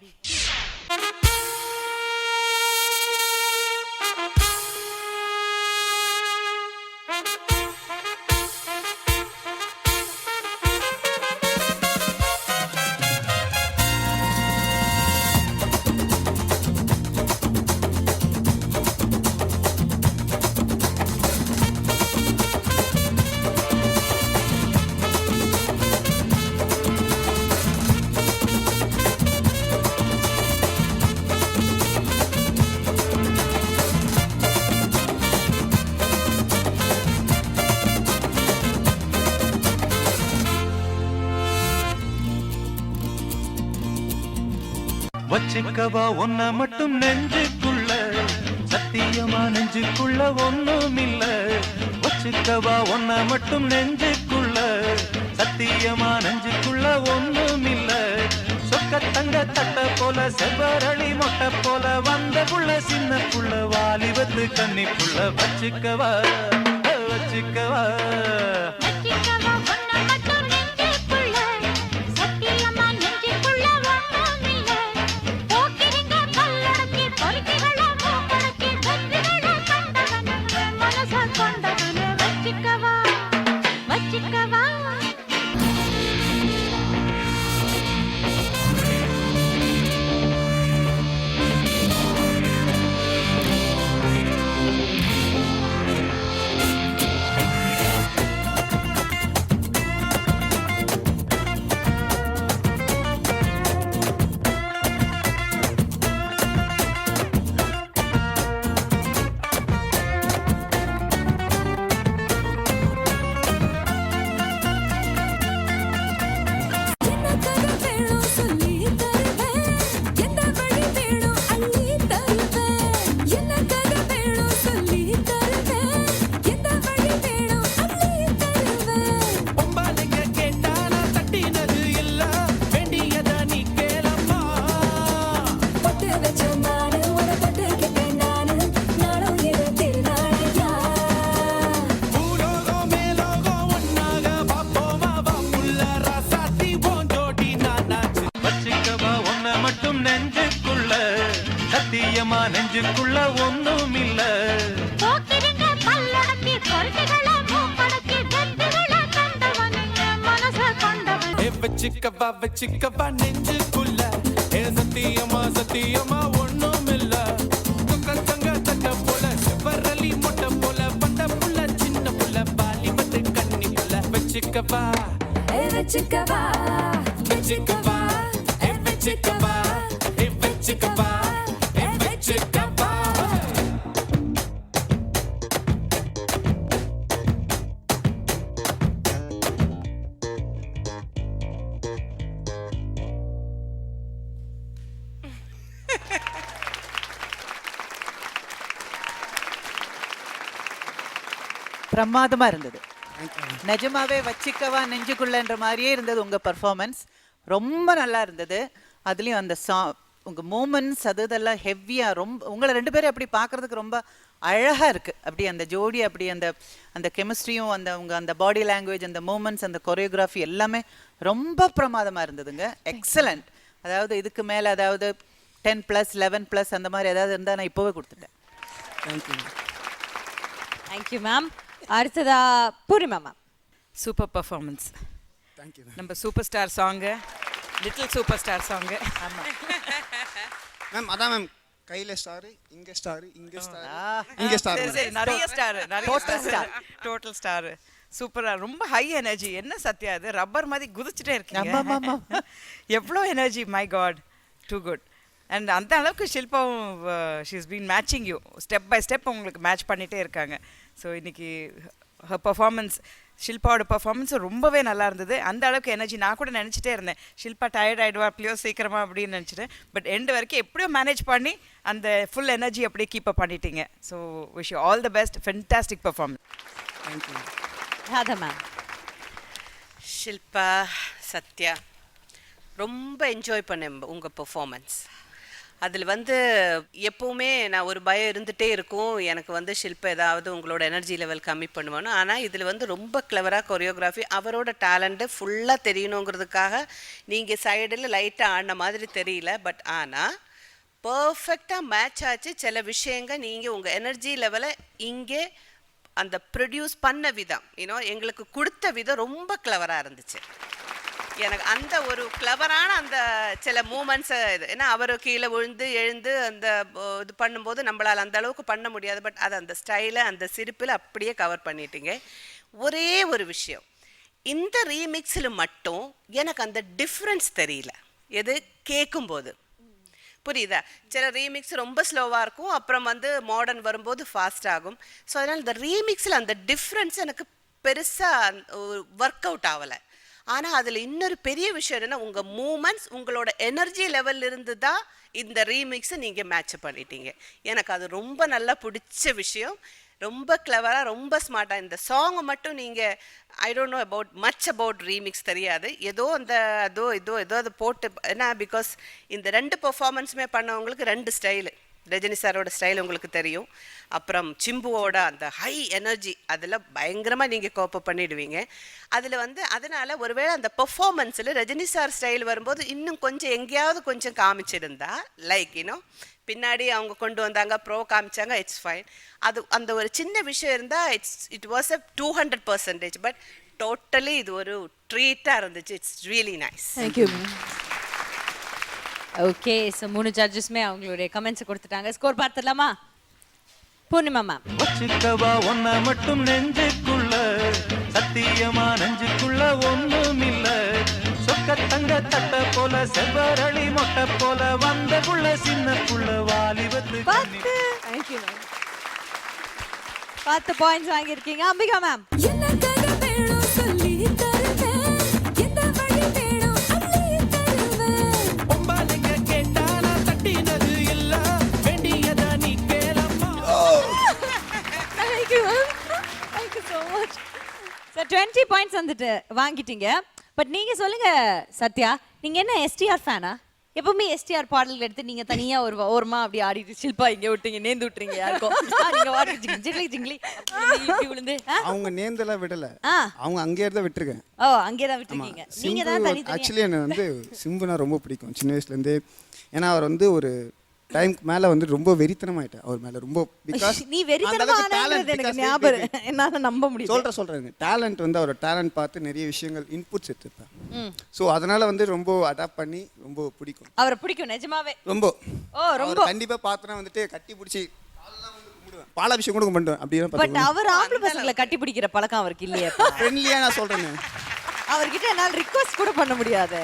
[SPEAKER 9] வச்சுக்கவா ஒன்ன மட்டும் நெஞ்சுக்குள்ள சத்தியமா நெஞ்சுக்குள்ள ஒண்ணும் இல்ல வச்சுக்கவா ஒன்ன மட்டும் நெஞ்சுக்குள்ள சத்தியமா நெஞ்சுக்குள்ள ஒண்ணும் இல்ல சொக்க தங்க தட்ட போல செவ்வரளி மொட்டை போல வந்த புள்ள சின்ன புள்ள வாலிபத்து கன்னி புள்ள வச்சுக்கவா வச்சுக்கவா சத்தியமா நெஞ்சுக்குள்ள ஒண்ணும் இல்ல வச்சுக்கவா வச்சுக்கவா நெஞ்சுக்குள்ள சத்தியமா சத்தியமா ஒண்ணும் இல்ல தங்க தட்ட போல செவ்வரளி மொட்டை போல பட்ட புள்ள சின்ன புள்ள பாலிபத்து கண்ணி புள்ள வச்சுக்கவா வச்சுக்கவா வச்சுக்கவா வச்சுக்கவா வச்சுக்கவா
[SPEAKER 8] பிரமாதமா இருந்தது. நிஜமாவே வச்சிக்கவா நெஞ்சுக்குள்ளன்ற மாதிரியே இருந்தது உங்க பர்ஃபார்மன்ஸ். ரொம்ப நல்லா இருந்தது. அதுலயும் அந்த உங்க மூமெண்ட்ஸ் அதெல்லாம் ஹெவியா ரொம்ப உங்களை ரெண்டு பேரும் அப்படி பார்க்கறதுக்கு ரொம்ப அழகா இருக்கு. அப்படி அந்த ஜோடி அப்படி அந்த அந்த கெமிஸ்ட்ரியும் அந்த உங்க அந்த பாடி லாங்குவேஜ் அந்த மூமெண்ட்ஸ் அந்த கொரியோகிராஃபி எல்லாமே ரொம்ப பிரமாதமா இருந்ததுங்க. எக்ஸலண்ட். அதாவது இதுக்கு மேல அதாவது 10+, 11+ அந்த மாதிரி ஏதாவது இருந்தா நான் இப்போவே கொடுத்துட்டேன்.
[SPEAKER 2] Thank you ma'am. அடுத்ததா Purnima ma'am.
[SPEAKER 10] Super performance. Thank you. நம்ம super star song, little super star song. ஆமாம்
[SPEAKER 4] மேம். அதான் மேம், கையில் ஸ்டாரு, இங்கே ஸ்டாரு, இங்கே ஸ்டாரு, இங்கே ஸ்டார்,
[SPEAKER 10] நிறைய ஸ்டார், டோட்டல் ஸ்டார். சூப்பராக, ரொம்ப ஹை எனர்ஜி. என்ன சத்யா அது ரப்பர் மாதிரி குதிச்சுட்டே இருக்கீங்க. எவ்வளோ energy, my God, too good. And அந்த அளவுக்கு ஷில்பாவும் she's been matching you step by step உங்களுக்கு மேட்ச் பண்ணிகிட்டே இருக்காங்க. ஸோ இன்னைக்கு பர்ஃபார்மன்ஸ், ஷில்பாவோட பர்ஃபார்மன்ஸ் ரொம்பவே நல்லா இருந்தது. அந்த அளவுக்கு எனர்ஜி. நான் கூட நினச்சிட்டே இருந்தேன் ஷில்பா டயர்ட் ஆகிடுவா அப்படியோ சீக்கிரமா அப்படின்னு நினச்சிட்டேன். பட் எண்டு வரைக்கும் எப்படியோ மேனேஜ் பண்ணி அந்த ஃபுல் எனர்ஜி அப்படியே கீப் அப் பண்ணிட்டீங்க. So wish you all the best. Fantastic performance.
[SPEAKER 4] Thank you.
[SPEAKER 2] Radha ma'am.
[SPEAKER 11] Shilpa, Sathya, ரொம்ப என்ஜாய் பண்ணேன் உங்கள் பெர்ஃபார்மன்ஸ். அதில் எப்போவுமே நான் ஒரு பயம் இருந்துகிட்டே இருக்கும், எனக்கு ஷில்பா ஏதாவது உங்களோட எனர்ஜி லெவல் கம்மி பண்ணுவானு. ஆனால் இதில் ரொம்ப கிளவராக கொரியோகிராஃபி, அவரோட டேலண்ட்டு ஃபுல்லாக தெரியணுங்கிறதுக்காக நீங்கள் சைடில் லைட்டாக ஆடின மாதிரி தெரியல. பட் ஆனால் பர்ஃபெக்டாக மேட்ச் ஆச்சு. சில விஷயங்கள் நீங்கள் உங்கள் எனர்ஜி லெவலை இங்கே அந்த ப்ரொடியூஸ் பண்ண விதம், எங்களுக்கு கொடுத்த விதம் ரொம்ப கிளவராக இருந்துச்சு. எனக்கு அந்த ஒரு கிளவரான அந்த சில மூமெண்ட்ஸு இது, ஏன்னா அவர் கீழே விழுந்து எழுந்து அந்த இது பண்ணும்போது நம்மளால் அந்த அளவுக்கு பண்ண முடியாது. பட் அது அந்த ஸ்டைலை அந்த சிரிப்பில் அப்படியே கவர் பண்ணிட்டீங்க. ஒரே ஒரு விஷயம், இந்த ரீமிக்ஸில் மட்டும் எனக்கு அந்த டிஃப்ரென்ஸ் தெரியல. எது கேட்கும்போது புரியுதா? சில ரீமிக்ஸ் ரொம்ப ஸ்லோவாக இருக்கும், அப்புறம் மாடர்ன் வரும்போது ஃபாஸ்ட் ஆகும். ஸோ அதனால் இந்த ரீமிக்ஸில் அந்த டிஃப்ரென்ஸ் எனக்கு பெருசாக ஒர்க் அவுட் ஆகலை. ஆனால் அதில் இன்னொரு பெரிய விஷயம் என்னென்னா உங்கள் மூமெண்ட்ஸ் உங்களோட எனர்ஜி லெவல் இருந்து தான் இந்த ரீமிக்ஸை நீங்கள் மேட்ச் பண்ணிட்டீங்க. எனக்கு அது ரொம்ப நல்லா பிடிச்ச விஷயம். ரொம்ப கிளவராக, ரொம்ப ஸ்மார்ட்டாக. இந்த சாங்கை மட்டும் நீங்கள் I don't know about remix தெரியாது, ஏதோ அந்த ஏதோ அது போட்டு ஏன்னா பிகாஸ் இந்த 2 பெர்ஃபார்மன்ஸுமே பண்ணவங்களுக்கு 2 ஸ்டைலு. ரஜினி சாரோட ஸ்டைல் உங்களுக்கு தெரியும், அப்புறம் சிம்புவோட அந்த ஹை எனர்ஜி அதில் பயங்கரமாக நீங்கள் கோப்பப் பண்ணிடுவீங்க. அதில் அதனால் ஒருவேளை அந்த பெர்ஃபார்மன்ஸில் ரஜினி சார் ஸ்டைல் வரும்போது இன்னும் கொஞ்சம் எங்கேயாவது கொஞ்சம் காமிச்சிருந்தா லைக் பின்னாடி அவங்க கொண்டு வந்தாங்க, ப்ரோ காமிச்சாங்க, இட்ஸ் ஃபைன். அது அந்த ஒரு சின்ன விஷயம் இருந்தால் it was a 200%. But totally இது ஒரு ட்ரீட்டாக இருந்துச்சு. It's really nice.
[SPEAKER 2] Thank you. Okay, so 3 ஜட்ஜஸ்மே அவங்களுடைய கமெண்ட்ஸை கொடுத்துட்டாங்க. ஸ்கோர் பார்த்துடலாமா? பூர்ணிமா மேம்.
[SPEAKER 9] வச்சுக்கவா ஒன்ன மட்டும் நெஞ்சுக்குள்ள, சத்தியமா நெஞ்சுக்குள்ள ஒண்ணும் இல்ல. சொக்க தங்க தட்ட போல, செவ்வரளி மொட்டை போல, வந்த புள்ள சின்ன புள்ள வாலிபத்து.
[SPEAKER 2] Thank you ma'am. 10 பாயிண்ட்ஸ் வாங்கியிருக்கீங்க. அம்பிகா மேம். So 20 பாயிண்ட்ஸ் வந்துட்டு வாங்கிட்டீங்க. பட் நீங்க சொல்லுங்க சத்யா, நீங்க என்ன எஸ்டிஆர் ஃபேனா? எப்பவுமே எஸ்டிஆர் பாடல்கள் எடுத்து நீங்க தனியா ஒரு ஓரமா அப்படி ஆடிட்டு ஷில்பா இங்க விட்டீங்க, நேந்து விட்டுறீங்க யாருக்கும். நீங்க வாடி ஜிங்லி ஜிங்லி இப்படி விழுந்து.
[SPEAKER 4] அவங்க நேந்தெல்லாம் விடல, அவங்க அங்கேயே தான் விட்டுருக்கேன்.
[SPEAKER 2] ஓ, அங்கேயே தான் விட்டுருக்கீங்க. நீங்க தான் தனி தனி.
[SPEAKER 4] ஆக்சுவலி எனக்கு சிம்புனா ரொம்ப பிடிக்கும் சின்ன வயசுல இருந்து. ஏன்னா அவர் ஒரு டைம்க்கு மேல ரொம்ப வெறித்தனமாயிட்டேன் அவர் மேல. ரொம்ப பிகாஸ்
[SPEAKER 2] நீ வெறித்தனமானது எனக்கு ஞாபகம் என்னால நம்ப முடியல.
[SPEAKER 4] சொல்றேன் டேலண்ட் அவரோட டேலண்ட் பார்த்து நிறைய விஷயங்கள் இன்புட்ஸ் எடுத்துப்பேன். ஸோ அதனால ரொம்ப அடாப்ட் பண்ணி ரொம்ப பிடிக்கும்.
[SPEAKER 2] அவரை பிடிக்கும் நிஜமாவே
[SPEAKER 4] ரொம்ப.
[SPEAKER 2] ரொம்ப
[SPEAKER 4] கண்டிப்பா பார்த்தனா கட்டி பிடிச்சி பாலாபிஷேகம் கூட பண்ணுவேன் அப்படியே.
[SPEAKER 2] பட் அவர் ஆம்பளை பசங்களை கட்டி பிடிக்கிற பழக்கம் அவருக்கு இல்லையே.
[SPEAKER 4] ஃப்ரெண்ட்லியா நான் சொல்றேன்,
[SPEAKER 2] அவர்கிட்ட என்னால் ரிக்வெஸ்ட் கூட பண்ண முடியாது.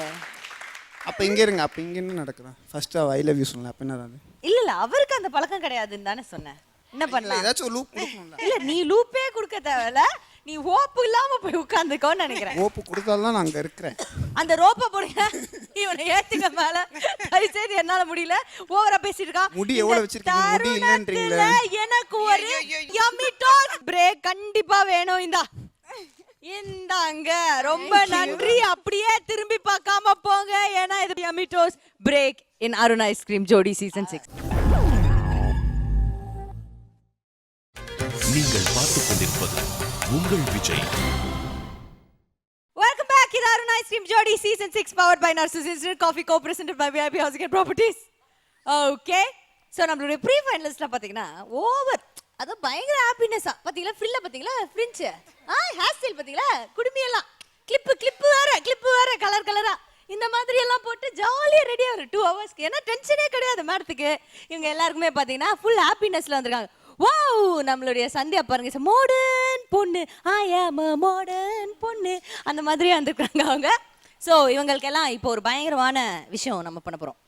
[SPEAKER 4] அப்ப இங்க இருங்க, அப்ப இங்க என்ன நடக்குறா? ஃபர்ஸ்ட் ஐ லவ் யூ சொல்லலாம். அப்ப என்னது?
[SPEAKER 2] இல்ல அவருக்கு அந்த பழக்கம் கிடையாதுன்னு தானே சொன்னேன். என்ன பண்ணலாம்?
[SPEAKER 4] ஏதாச்சும் லூப் கொடுக்கணும்ல.
[SPEAKER 2] இல்ல நீ லூப்பே கொடுக்க தேவையில்ல, நீ ஹோப் இல்லாம போய் உட்கார்ந்துக்கோன்னு நினைக்கிறேன்.
[SPEAKER 4] ஹோப் கொடுத்தாலும் நான் அங்க இருக்கிறேன்.
[SPEAKER 2] அந்த ரோப்பை போடுங்க, இவனை ஏத்துங்க மேல. தயவுசெய்து என்னால முடியல, ஓவரா பேசிட்டு இருக்கான்.
[SPEAKER 4] முடி எவ்வளவு வச்சிருக்கீங்க? முடி இல்லன்றீங்களே.
[SPEAKER 2] எனக்கு ஒரு யம்மி டாஸ் பிரேக் கண்டிப்பா வேணும். இந்தாங்க, ரொம்ப நன்றி. அப்படியே திரும்பி பார்க்காம போங்க, ஏன்னா இது yummy toss break in Arun ice cream Jodi season 6.
[SPEAKER 1] நீங்கள் பார்த்துக் கொண்டிருப்பது உங்கள் விஜய்.
[SPEAKER 2] Welcome back. இது Arun ice cream Jodi season 6 powered by Narcissus Coffee co-presented by VIP Housing and Properties. Okay, so நம்மளுடைய ப்ரீ ஃபைனலிஸ்ட்ல பாத்தீங்கன்னா ஓவர் அது பயங்கர ஹாப்பினஸா பாத்தீங்களா? ஃப்ரில்ல பாத்தீங்களா? ஃப்ரிஞ்ச் ஹேர் ஸ்டைல் பாத்தீங்களா? குடுமி எல்லாம் கிளிப் வேற கலர் கலரா இந்த மாதிரி எல்லாம் போட்டு ஜாலியா ரெடியா ஒரு 2 ஹவர்ஸ்க்கு. ஏன்னா டென்ஷனே கிடையாது மேடத்துக்கு. இவங்க எல்லாருக்குமே பாத்தீங்கன்னா ஃபுல் ஹாப்பினஸ்ல வந்திருக்காங்க. வாவ், நம்மளுடைய சந்தியா பாருங்க, மாடர்ன் பொண்ணு, ஐ ஆம் a மாடர்ன் பொண்ணு, அந்த மாதிரி வந்திருக்காங்க அவங்க. ஸோ இவங்களுக்கெல்லாம் இப்போ ஒரு பயங்கரமான விஷயம் நம்ம பண்ண போறோம்.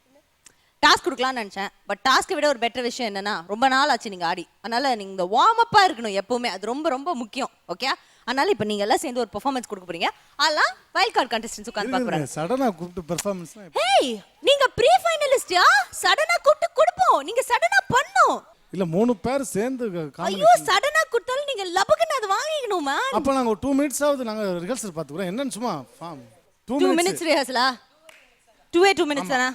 [SPEAKER 2] டாஸ்க் கொடுக்கலாம்னு நினச்சேன், பட் டாஸ்க்கை விட ஒரு பெட்டர் விஷயம் என்னன்னா, ரொம்ப நாள் ஆச்சு நீங்கள் ஆடி, அதனால நீங்கள் வார்ம் அப்பாக இருக்கணும் எப்பவுமே, அது ரொம்ப ரொம்ப முக்கியம். ஓகே, அதனால இப்போ நீங்கள் எல்லாம் சேர்ந்து ஒரு பெர்ஃபார்மன்ஸ் கொடுக்க போறீங்க. அதெல்லாம் வைல்ட் கார்டு கண்டஸ்டன்ஸ் உட்கார்ந்து பார்க்க போறாங்க.
[SPEAKER 3] சடனா கூப்பிட்டு பெர்ஃபார்மன்ஸ்.
[SPEAKER 2] ஹேய், நீங்க ப்ரீ ஃபைனலிஸ்டா? சடனா கூப்பிட்டு கொடுப்போம், நீங்க சடனா பண்ணணும்.
[SPEAKER 3] இல்ல 3 பேர் சேர்ந்து
[SPEAKER 2] ஐயோ, சடனா கொடுத்தாலும் நீங்க லபக்குன்னு அது வாங்கிக்கணும் மேம்.
[SPEAKER 3] அப்ப நாங்க 2 மினிட்ஸ் ஆவது நாங்க ரிஹர்சல் பாத்துக்குறோம். என்னன்னு சும்மா
[SPEAKER 2] 2 மினிட்ஸ் ரிஹர்சலா? 2 மினிட்ஸ் தானா?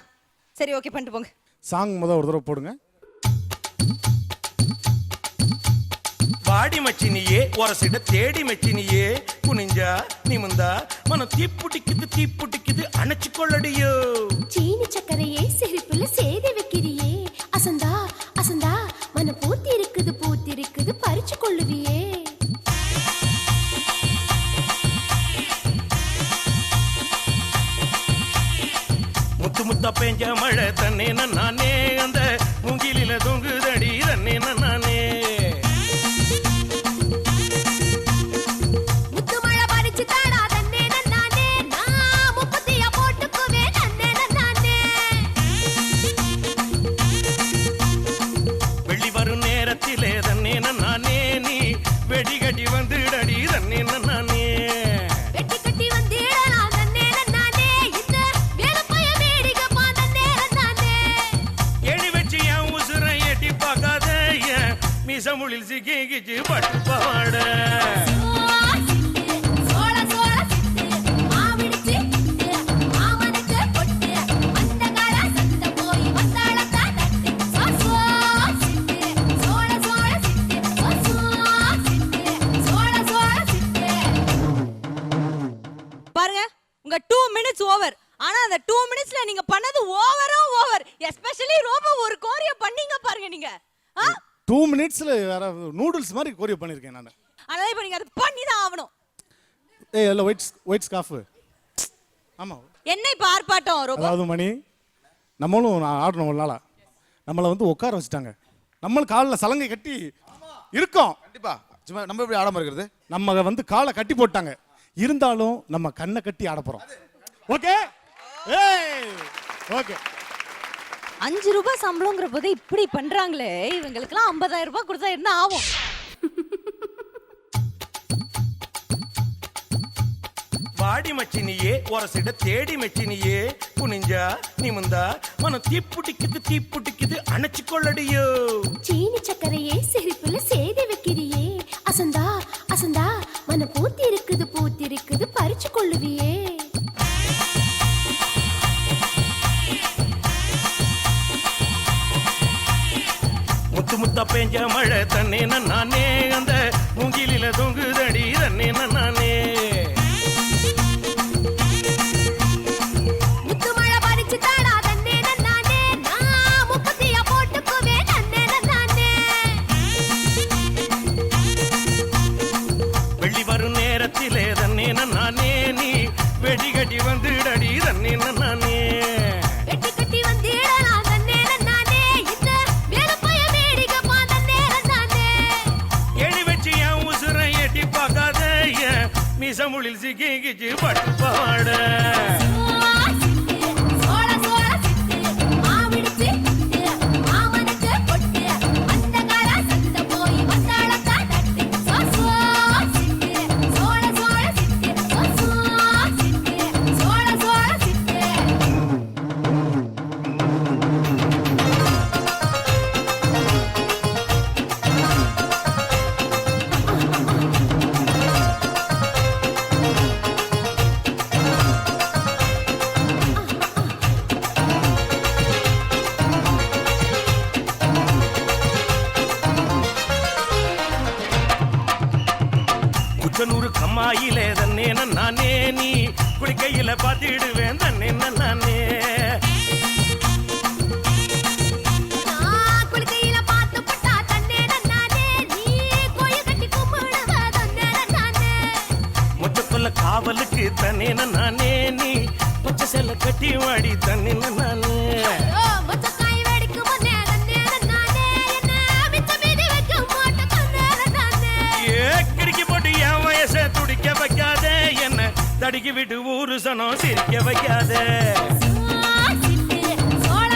[SPEAKER 2] சரி, ஓகே, பண்ணிட்டு போங்க.
[SPEAKER 3] சாங் ஒரு தடவை போடுங்க.
[SPEAKER 9] வாடி மச்சினியே ஒரசிட தேடி மச்சினியே, குனிஞ்சா நிமிந்தா மனம் தீப்புட்டிக்குது அணைச்சு கொள்ளடியோ.
[SPEAKER 13] சீனி சக்கரையே சிரிப்புல சேதி வைக்கிறியே, அசந்தா அசந்தா மனம் பூத்தி இருக்குது பறிச்சு கொள்ளுவியே.
[SPEAKER 9] முத்தா பெஞ்ச மழை தன்னே நானே, அந்த மூங்கிலில தொங்குதடி தன்னே நானே.
[SPEAKER 13] முத்து மழை பறிச்சு தாடா தன்னே நானே, நான் முப்பத்தியா போட்டுக்குவே தன்னே நானே.
[SPEAKER 9] வெள்ளி வரும் நேரத்திலே தன்னே நானே, நீ வெடி கட்டி வந்துடடி தன்னே நானே.
[SPEAKER 13] வெட்டி கட்டி வந்திடலாம்
[SPEAKER 2] மினிட்ஸ் ஓவர். ஆனா அந்த 2 மினிட்ஸ்ல நீங்க பண்ணது ஓவர். எஸ்பெஷலி ரோபோ ஒரு கோரியோ பண்ணீங்க பாருங்க நீங்க.
[SPEAKER 3] 2 மினிட்ஸ்ல வேற நூடுல்ஸ் மாதிரி கோரியோ பண்ணிருக்கேன் நான்.
[SPEAKER 2] அதனால இப்ப நீங்க அது பண்ணி தான் ஆவணும்.
[SPEAKER 3] இல்ல ஒயிட் ஸ்கார்ஃப். ஆமா.
[SPEAKER 2] என்ன இப்ப ஆர்ப்பாட்டம் ரோபோ?
[SPEAKER 3] அதாவது மணி நம்மளும் ஆடணும் ஒரு நாளா. நம்மளை வந்து உட்கார வச்சுட்டாங்க. நம்மளும் காலில் சலங்கை கட்டி இருக்கோம்.
[SPEAKER 14] கண்டிப்பா சும்மா நம்ம எப்படி ஆடாம இருக்கிறது?
[SPEAKER 3] நம்ம வந்து காலை கட்டி போட்டாங்க. இருந்தாலும் நம்ம கண்ணை கட்டி ஆட போறோம். Okay okay.
[SPEAKER 2] 5 ரூபாய் சம்பளம்ங்கிற போது இப்படி பண்றாங்களே, இவங்களுக்குலாம் 50,000 ரூபாய் கொடுத்தா என்ன ஆகும்?
[SPEAKER 9] வாடி மச்சினியே ஒரசிட தேடி மச்சினியே குனிஞ்சா நிமிந்தா மனம் தீப்புட்டிக்குது அணைச்சு கொள்ளடியோ.
[SPEAKER 13] சீனி சக்கரையே சிரிப்புல சேதி வைக்கிறியே, அசந்தா அசந்தா மன பூத்தி இருக்குது பறிச்சு கொள்ளுவியே.
[SPEAKER 9] முத்தா பெஞ்ச மழை தன்னே நானே அந்த மூங்கிலில தொங்குதடி தன்னே நானே.
[SPEAKER 13] முத்து மழை பறிச்சு தாடா தன்னே நானே, நான் முப்பத்தியா போட்டுக்குவே தன்னே நானே.
[SPEAKER 9] வெள்ளி வரும் நேரத்திலே தன்னே நானே நீ வெடி கட்டி வந்துடடி தன்னே நானே.
[SPEAKER 13] வெட்டி கட்டி வந்திடலாம் தன்னே நானே, இந்த வேலப்பைய வேடிக்கை தன்னே நானே.
[SPEAKER 9] எடி வச்சு என் உசுரை எட்டி பார்க்காத என் மிசமுளில் சிக்கிச்சு பட்டு பாட.
[SPEAKER 13] சோள சிட்டு மாவிடுச்சு மாமனுக்கு பொட்டு அந்த கால சத்த போய் வந்தாளக்கா தட்டு. சோள சிட்டு சோள சிட்டு.
[SPEAKER 9] குச்சனூறு கம்மாயிலே தன்னே நானே நீ குளிக்கையில பாத்திடுவேன் தன்னே நானே.
[SPEAKER 13] நான் குளிக்கையில பார்த்து பட்டா தன்னே நானே, நீ கோயில் கட்டி கும்பிடுவ தன்னே நானே.
[SPEAKER 9] முச்சக்குள்ள காவலுக்கு தன்னே நானே நீ பச்சை செல்ல கட்டி வாடி தன்னே நானே.
[SPEAKER 13] மொச்சக்காய் வெடிக்கும் முன்னே தன்னே நானே, என்ன மிச்ச மீதி வைக்க மாட்டேன் தன்னே நானே.
[SPEAKER 9] கிடுக்கி போட்டு என் வயசை துடிக்க வைக்காத என்ன தடிக்கி விட்டு ஊரு சனம் சிரிக்க வைக்காத.
[SPEAKER 13] சோள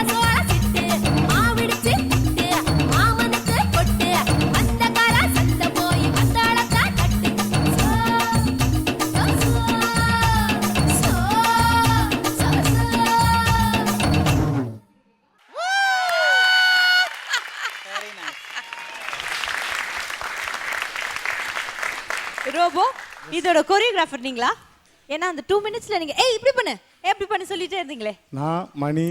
[SPEAKER 13] சிட்டு மாவிடுச்சு மாமனுக்கு பொட்டு அந்த கால சத்த போய் வந்தாளக்கா தட்டு.
[SPEAKER 2] ரோபோ இதோட கொரியோகிராஃபர் நீங்களா? ஏன்னா அந்த 2 மினிட்ஸ்ல நீங்க இப்படி பண்ணு சொல்லிட்டே இருந்தீங்களே.
[SPEAKER 3] நான் மணி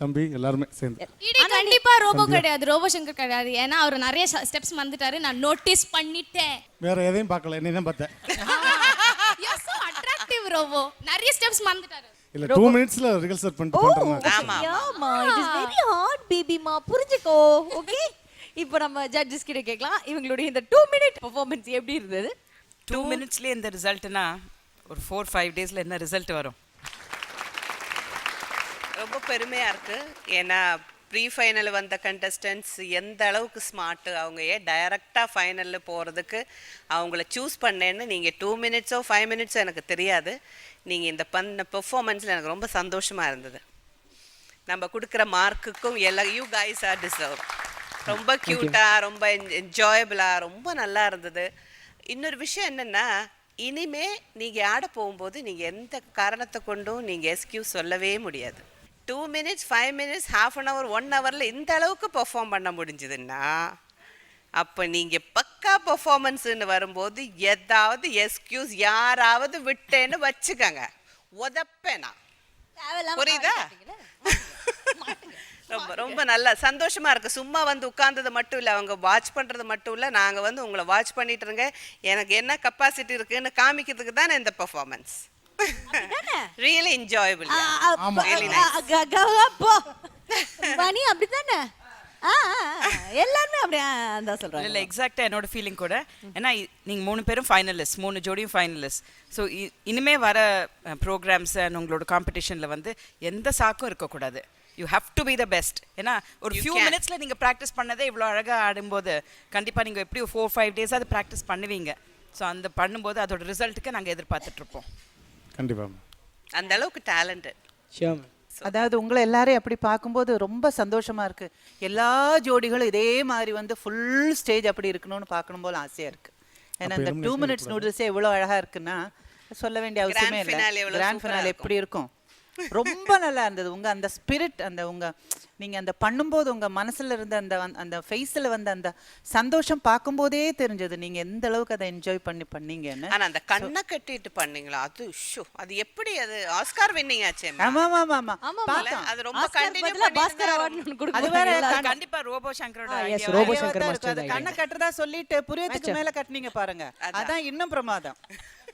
[SPEAKER 3] தம்பி எல்லாருமே சேர்ந்து.
[SPEAKER 6] கண்டிப்பா ரோபோ கிடையாது, ரோபோ சங்கர் கிடையாது. ஏன்னா அவர் நிறைய ஸ்டெப்ஸ் வந்துட்டாரு, நான் நோட்டீஸ் பண்ணிட்டேன்.
[SPEAKER 3] வேற எதையும் பார்க்கல, என்ன தான் பார்த்தேன்.
[SPEAKER 6] You are so attractive Robo, நிறைய ஸ்டெப்ஸ் வந்துட்டாரு.
[SPEAKER 3] இல்ல 2 மினிட்ஸ்ல ரிகல்சல் பண்ணிட்டு பண்றேன்.
[SPEAKER 2] ஆமா இட் இஸ் வெரி ஹார்ட் பேபிமா, புரிஞ்சுக்கோ. ஓகே இப்போ நம்ம ஜட்ஜஸ் கிட்ட கேட்கலாம் இவங்களுடைய இந்த 2 மினிட் பெர்ஃபார்மன்ஸ் எப்படி இருந்தது?
[SPEAKER 10] 2 மினிட்ஸ்லேயே இந்த ரிசல்ட்னா ஒரு 4-5 டேஸில் என்ன ரிசல்ட் வரும்?
[SPEAKER 11] ரொம்ப பெருமையாக இருக்குது. ஏன்னா ப்ரீ ஃபைனல் வந்த கண்டஸ்டன்ட்ஸ் எந்த அளவுக்கு ஸ்மார்ட்டு, அவங்க ஏன் டைரெக்டாக ஃபைனலில் போகிறதுக்கு அவங்கள சூஸ் பண்ணேன்னு நீங்கள் 2 மினிட்ஸோ 5 மினிட்ஸோ எனக்கு தெரியாது. நீங்கள் இந்த பண்ண பெர்ஃபார்மன்ஸில் எனக்கு ரொம்ப சந்தோஷமாக இருந்தது. நம்ம கொடுக்குற மார்க்குக்கும் யூ கைஸ் ஆர் டிசர்வ். ரொம்ப க்யூட்டாக, ரொம்ப என்ஜாயபிளாக, ரொம்ப நல்லா இருந்தது. இன்னொரு விஷயம் என்னென்னா, இனிமே நீங்கள் ஆட போகும்போது நீங்கள் எந்த காரணத்தை கொண்டும் நீங்கள் எக்ஸ்கியூஸ் சொல்லவே முடியாது. 2 மினிட்ஸ் 5 மினிட்ஸ் ½ அன் ஹவர் 1 ஹவரில் இந்த அளவுக்கு பெர்ஃபார்ம் பண்ண முடிஞ்சுதுன்னா அப்போ நீங்கள் பக்கா பெர்ஃபார்மன்ஸுன்னு வரும்போது ஏதாவது எக்ஸ்கியூஸ் யாராவது விட்டேன்னு வச்சுக்கோங்க, உதப்பேனா. புரியுதா? ரொம்ப ரொம்ப நல்லா சந்தோஷமாக இருக்குது. சும்மா வந்து உட்கார்ந்தது மட்டும் இல்லை, அவங்க வாட்ச் பண்ணுறது மட்டும் இல்லை, நாங்கள் வந்து உங்களை வாட்ச் பண்ணிட்டுருங்க, எனக்கு என்ன கெப்பாசிட்டி இருக்குதுன்னு காமிக்கிறதுக்கு தானே இந்த பெர்ஃபார்மன்ஸ். Really enjoyable.
[SPEAKER 2] மணி அப்படித்தானே? எல்லாருமே அப்படியே தான் சொல்றாங்க.
[SPEAKER 10] இல்லை எக்ஸாக்டாக என்னோட ஃபீலிங் கூட. ஏன்னா நீங்கள் 3 பேரும் ஃபைனலிஸ்ட், 3 ஜோடியும் ஃபைனலிஸ்ட். ஸோ இனிமே வர ப்ரோக்ராம்ஸ் அண்ட் உங்களோட காம்படிஷனில் வந்து எந்த சாக்கும் இருக்கக்கூடாது. You have to be the best. ஏன்னா ஒரு ஃபியூ மினிட்ஸில் நீங்கள் ப்ராக்டிஸ் பண்ணதே இவ்வளோ அழகாக ஆடும்போது கண்டிப்பாக நீங்கள் எப்படி 4-5 days அது ப்ராக்டிஸ் பண்ணுவீங்க. ஸோ அந்த பண்ணும்போது அதோட ரிசல்ட்டுக்கு நாங்கள் எதிர்பார்த்துட்ருப்போம்.
[SPEAKER 3] கண்டிப்பாக
[SPEAKER 11] அந்த அளவுக்கு டேலண்டட்.
[SPEAKER 8] அதாவது உங்களை எல்லாரையும் அப்படி பார்க்கும்போது ரொம்ப சந்தோஷமா இருக்கு. எல்லா ஜோடிகளும் இதே மாதிரி வந்து ஃபுல் ஸ்டேஜ் அப்படி இருக்கணும்னு பார்க்கணும் போல ஆசையா இருக்கு. ஏன்னா இந்த 2 minutes நூடுல்ஸே எவ்வளோ அழகா இருக்குன்னா சொல்ல வேண்டிய அவசியமே இல்லை. கிராண்ட் ஃபினாலே எப்படி இருக்கும், ரொம்ப நல்லா இருந்தது. உங்க அந்த ஸ்பிரிட், அந்த உங்க நீங்க அந்த பண்ணும்போது உங்க மனசுல இருந்த அந்த அந்த ஃபேஸ்ல வந்த அந்த சந்தோஷம் பார்க்கும்போதே தெரிஞ்சது நீங்க எந்த அளவுக்கு அதை என்ஜாய் பண்ணீங்கன்னு.
[SPEAKER 11] ஆனா அந்த கண்ணை கட்டிட்டு பண்ணீங்களா, அது அது எப்படி, அது ஆஸ்கார் வின்னிங் ஆச்சே.
[SPEAKER 8] ஆமா ஆமா ஆமா பார்த்தோம்.
[SPEAKER 11] அது ரொம்ப கண்டினியூ
[SPEAKER 2] பாஸ்கர் அவார்ட் கொடுக்க.
[SPEAKER 8] அது வேற
[SPEAKER 10] கண்டிப்பா ரோபோ சங்கரோட
[SPEAKER 17] ஐடியா. ரோபோ சங்கர் மாஸ்டர்
[SPEAKER 8] கண்ணை கட்டுறதா சொல்லிட்டு புரியத்துக்கு மேல கட்டுனீங்க பாருங்க. அதான் இன்னும் பிரமாதம்.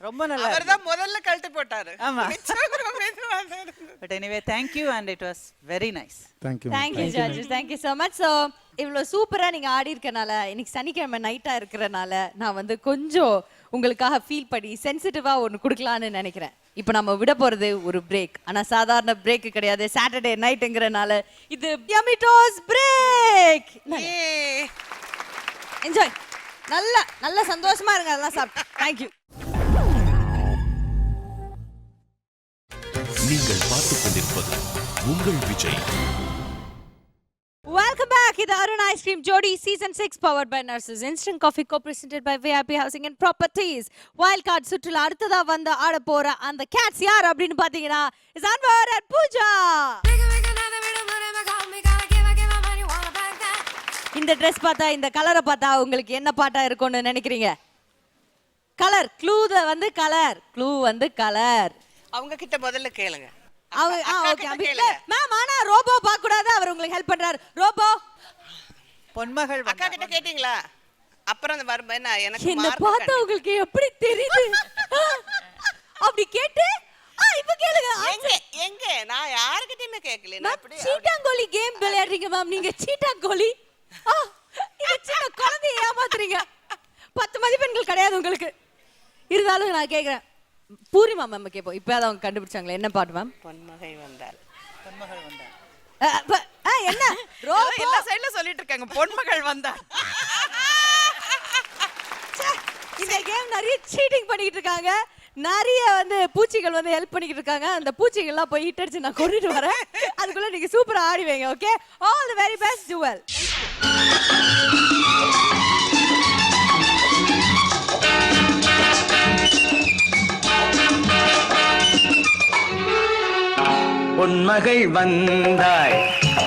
[SPEAKER 8] ரொம்ப நல்லா.
[SPEAKER 11] அவர்தான் முதல்ல கழட்டி போட்டாரு.
[SPEAKER 8] ஆமா. But anyway, thank you and it was very nice.
[SPEAKER 3] Thank you.
[SPEAKER 2] Thank you judges. Thank you so much. So இவ்ளோ சூப்பரா நீங்க ஆடி இருக்கனால, இன்னைக்கு சனிக்கிழமை நைட்டா இருக்கறனால நான் வந்து கொஞ்சம் உங்களுக்காக ஃபீல் பண்ணி சென்சிட்டிவா ஒன்னு கொடுக்கலாம்னு நினைக்கிறேன். இப்போ நம்ம விட போறது ஒரு பிரேக். ஆனா சாதாரண பிரேக் கிடையாது. சாட்டர்டே நைட்ங்கறனால இது Yummy Toss பிரேக். என்ஜாய். நல்ல சந்தோஷமா இருங்க எல்லாம் சாப்பிட்டு. Thank you.
[SPEAKER 1] நீங்கள் பார்த்துக் கொண்டிருப்பது உங்கள் விஜய்.
[SPEAKER 2] Welcome back. இது Arun ice cream Jodi season 6 powered by Nurses Instant Coffee co-presented by VIP Housing and Properties. Wild card சுற்றுல அடுத்ததா வந்து ஆட போற அந்த கேட்ஸ் யார் அப்படின்னு பாத்தீங்கன்னா இஸ் அன்வர் and பூஜா. இந்த Dress பார்த்தா, இந்த கலரை பார்த்தா உங்களுக்கு என்ன பாட்டா இருக்கும்னு நினைக்கிறீங்க? கலர் க்ளூ வந்து கலர்.
[SPEAKER 11] அவங்க கிட்ட முதல்ல கேளுங்க.
[SPEAKER 2] மேம் ஆனா ரோபோ பார்க்க கூடாது, அவர் உங்களுக்கு ஹெல்ப் பண்றாரு. ரோபோ
[SPEAKER 8] பொன்மகள்
[SPEAKER 11] அக்கா கிட்ட கேட்டிங்களா? அப்புறம் அந்த வரம்ப எனக்கு
[SPEAKER 2] என்ன பார்த்தா உங்களுக்கு எப்படி தெரியுது? அப்படி கேட்டு இப்ப கேளுங்க.
[SPEAKER 11] எங்க நான் யார்கிட்டயுமே கேட்கல.
[SPEAKER 2] நான் அப்படியே சீட்டாங்கோலி கேம் விளையாடுறீங்க மேம். நீங்க சீட்டாங்கோலி இந்த சின்ன குழந்தையை ஏமாத்துறீங்க. 10 மதிப்பெண்கள் கிடையாது உங்களுக்கு. இருந்தாலும் நான் கேக்குறேன், பூரிமா மேம் கேட்போம். இப்போ அதை அவங்க கண்டுபிடிச்சாங்களே, என்ன பாட்டு மேம்?
[SPEAKER 11] பொன்மகள் வந்தாள்.
[SPEAKER 2] என்ன ரோபோ
[SPEAKER 10] எல்லா சைடுல சொல்லிட்டு இருக்காங்க பொன்மகள் வந்தாள்.
[SPEAKER 2] இந்த கேம் நிறைய சீட்டிங் பண்ணிட்டு இருக்காங்க. நிறைய வந்து பூச்சிகள் வந்து ஹெல்ப் பண்ணிட்டு இருக்காங்க. அந்த பூச்சிகள்லாம் போய் ஹிட் அடிச்சு நான் கொண்டுட்டு வரேன். அதுக்குள்ள நீங்க சூப்பரா ஆடுவீங்க. Okay, all the very best. Do well.
[SPEAKER 9] பொன்மகள் வந்தாள்,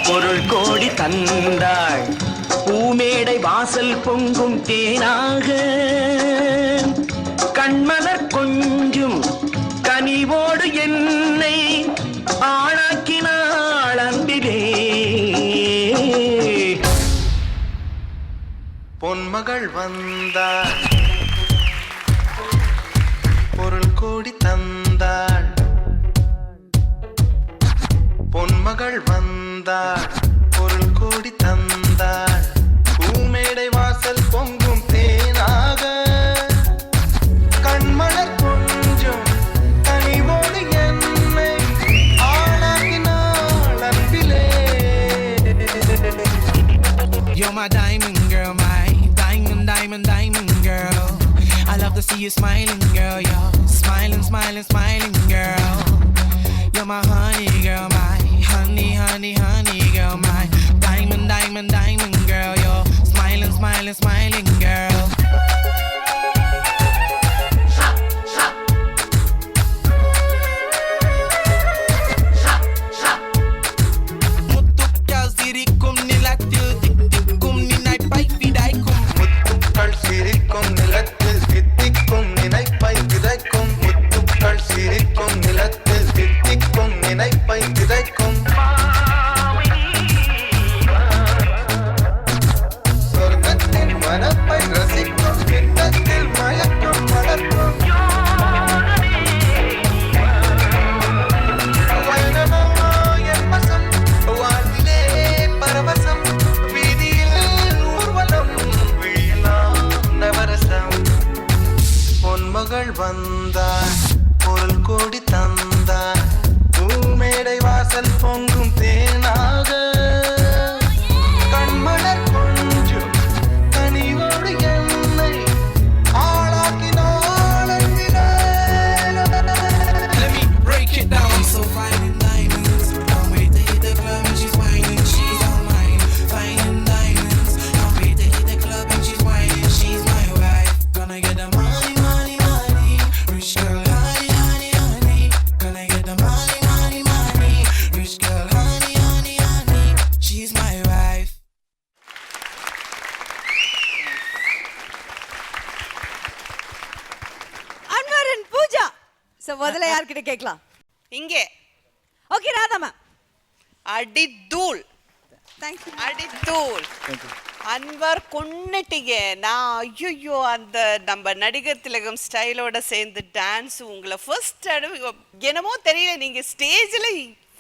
[SPEAKER 9] பொருள் கோடி தந்தாள், பூமேடை வாசல் பொங்கும் தேனாக, கண்மலர் கொஞ்சும் கனிவோடு என்னை ஆளாக்கினாள் அன்பிலே. பொன்மகள் வந்தாள், பொருள் கோடி தந்தாள், பொன்மகள் வந்தாள், பொருள் கோடி தந்தாள், பூமேடை வாசல் பொங்கும் தேனாக, கண்மலர் கொஞ்சம் கனிவோடு என்னை ஆளாக்கினாள் அன்பிலே.
[SPEAKER 5] You're my diamond girl, my diamond, diamond, diamond girl. I love to see you smiling, girl. You're smiling, smiling, smiling, girl. You're my honey girl, my honey, honey, honey girl, my diamond, diamond, diamond girl. You're smiling, smiling, smiling girl. முத்துக்கள் சிரிக்கும் நிலத்தில் தித்திக்கும் நினைப்பை விதைக்கும்.
[SPEAKER 9] முத்துக்கள் சிரிக்கும் நிலத்தில் தித்திக்கும் நினைப்பை விதைக்கும். முத்துக்கள் சிரிக்கும் நிலத்தில் தித்திக்கும் நினைப்பை விதைக்கும். சொர்க்கத்தின் மனம்
[SPEAKER 5] பொன்மகள் வந்தார் பொருள் கோடி தந்தார் பூமேடை வாசல் பொங்கும் தேனாக கண்மலர் கொஞ்சம் கனிவோடு என்னை ஆளாக்கினாள் அன்பினாள். Let me break it down. I'm so fine in diamonds. Can't wait to hit the club and she's whining. She's all mine. Fine in diamonds. Can't wait to hit the club and she's whining. She's my wife. Gonna get the money, money, money. Rich girl, honey, honey, honey. Gonna get the money, money, money. Rich girl, honey, honey, honey. She's my wife.
[SPEAKER 2] Anwar and Pooja. So முதல்ல யார்கிட்ட கேட்கலாம்?
[SPEAKER 11] இங்கே
[SPEAKER 2] okay Radha ma'am.
[SPEAKER 11] அடித்தூள்.
[SPEAKER 2] Thank you.
[SPEAKER 11] அடித்தூள். அன்வர் கொன்னுட்டீங்க. நான் ஐயோ அந்த நம்ம நடிகர் திலகம் ஸ்டைலோட சேர்ந்து டான்ஸ் உங்களை ஃபர்ஸ்ட் தடவை என்னமோ தெரியல, நீங்க ஸ்டேஜில்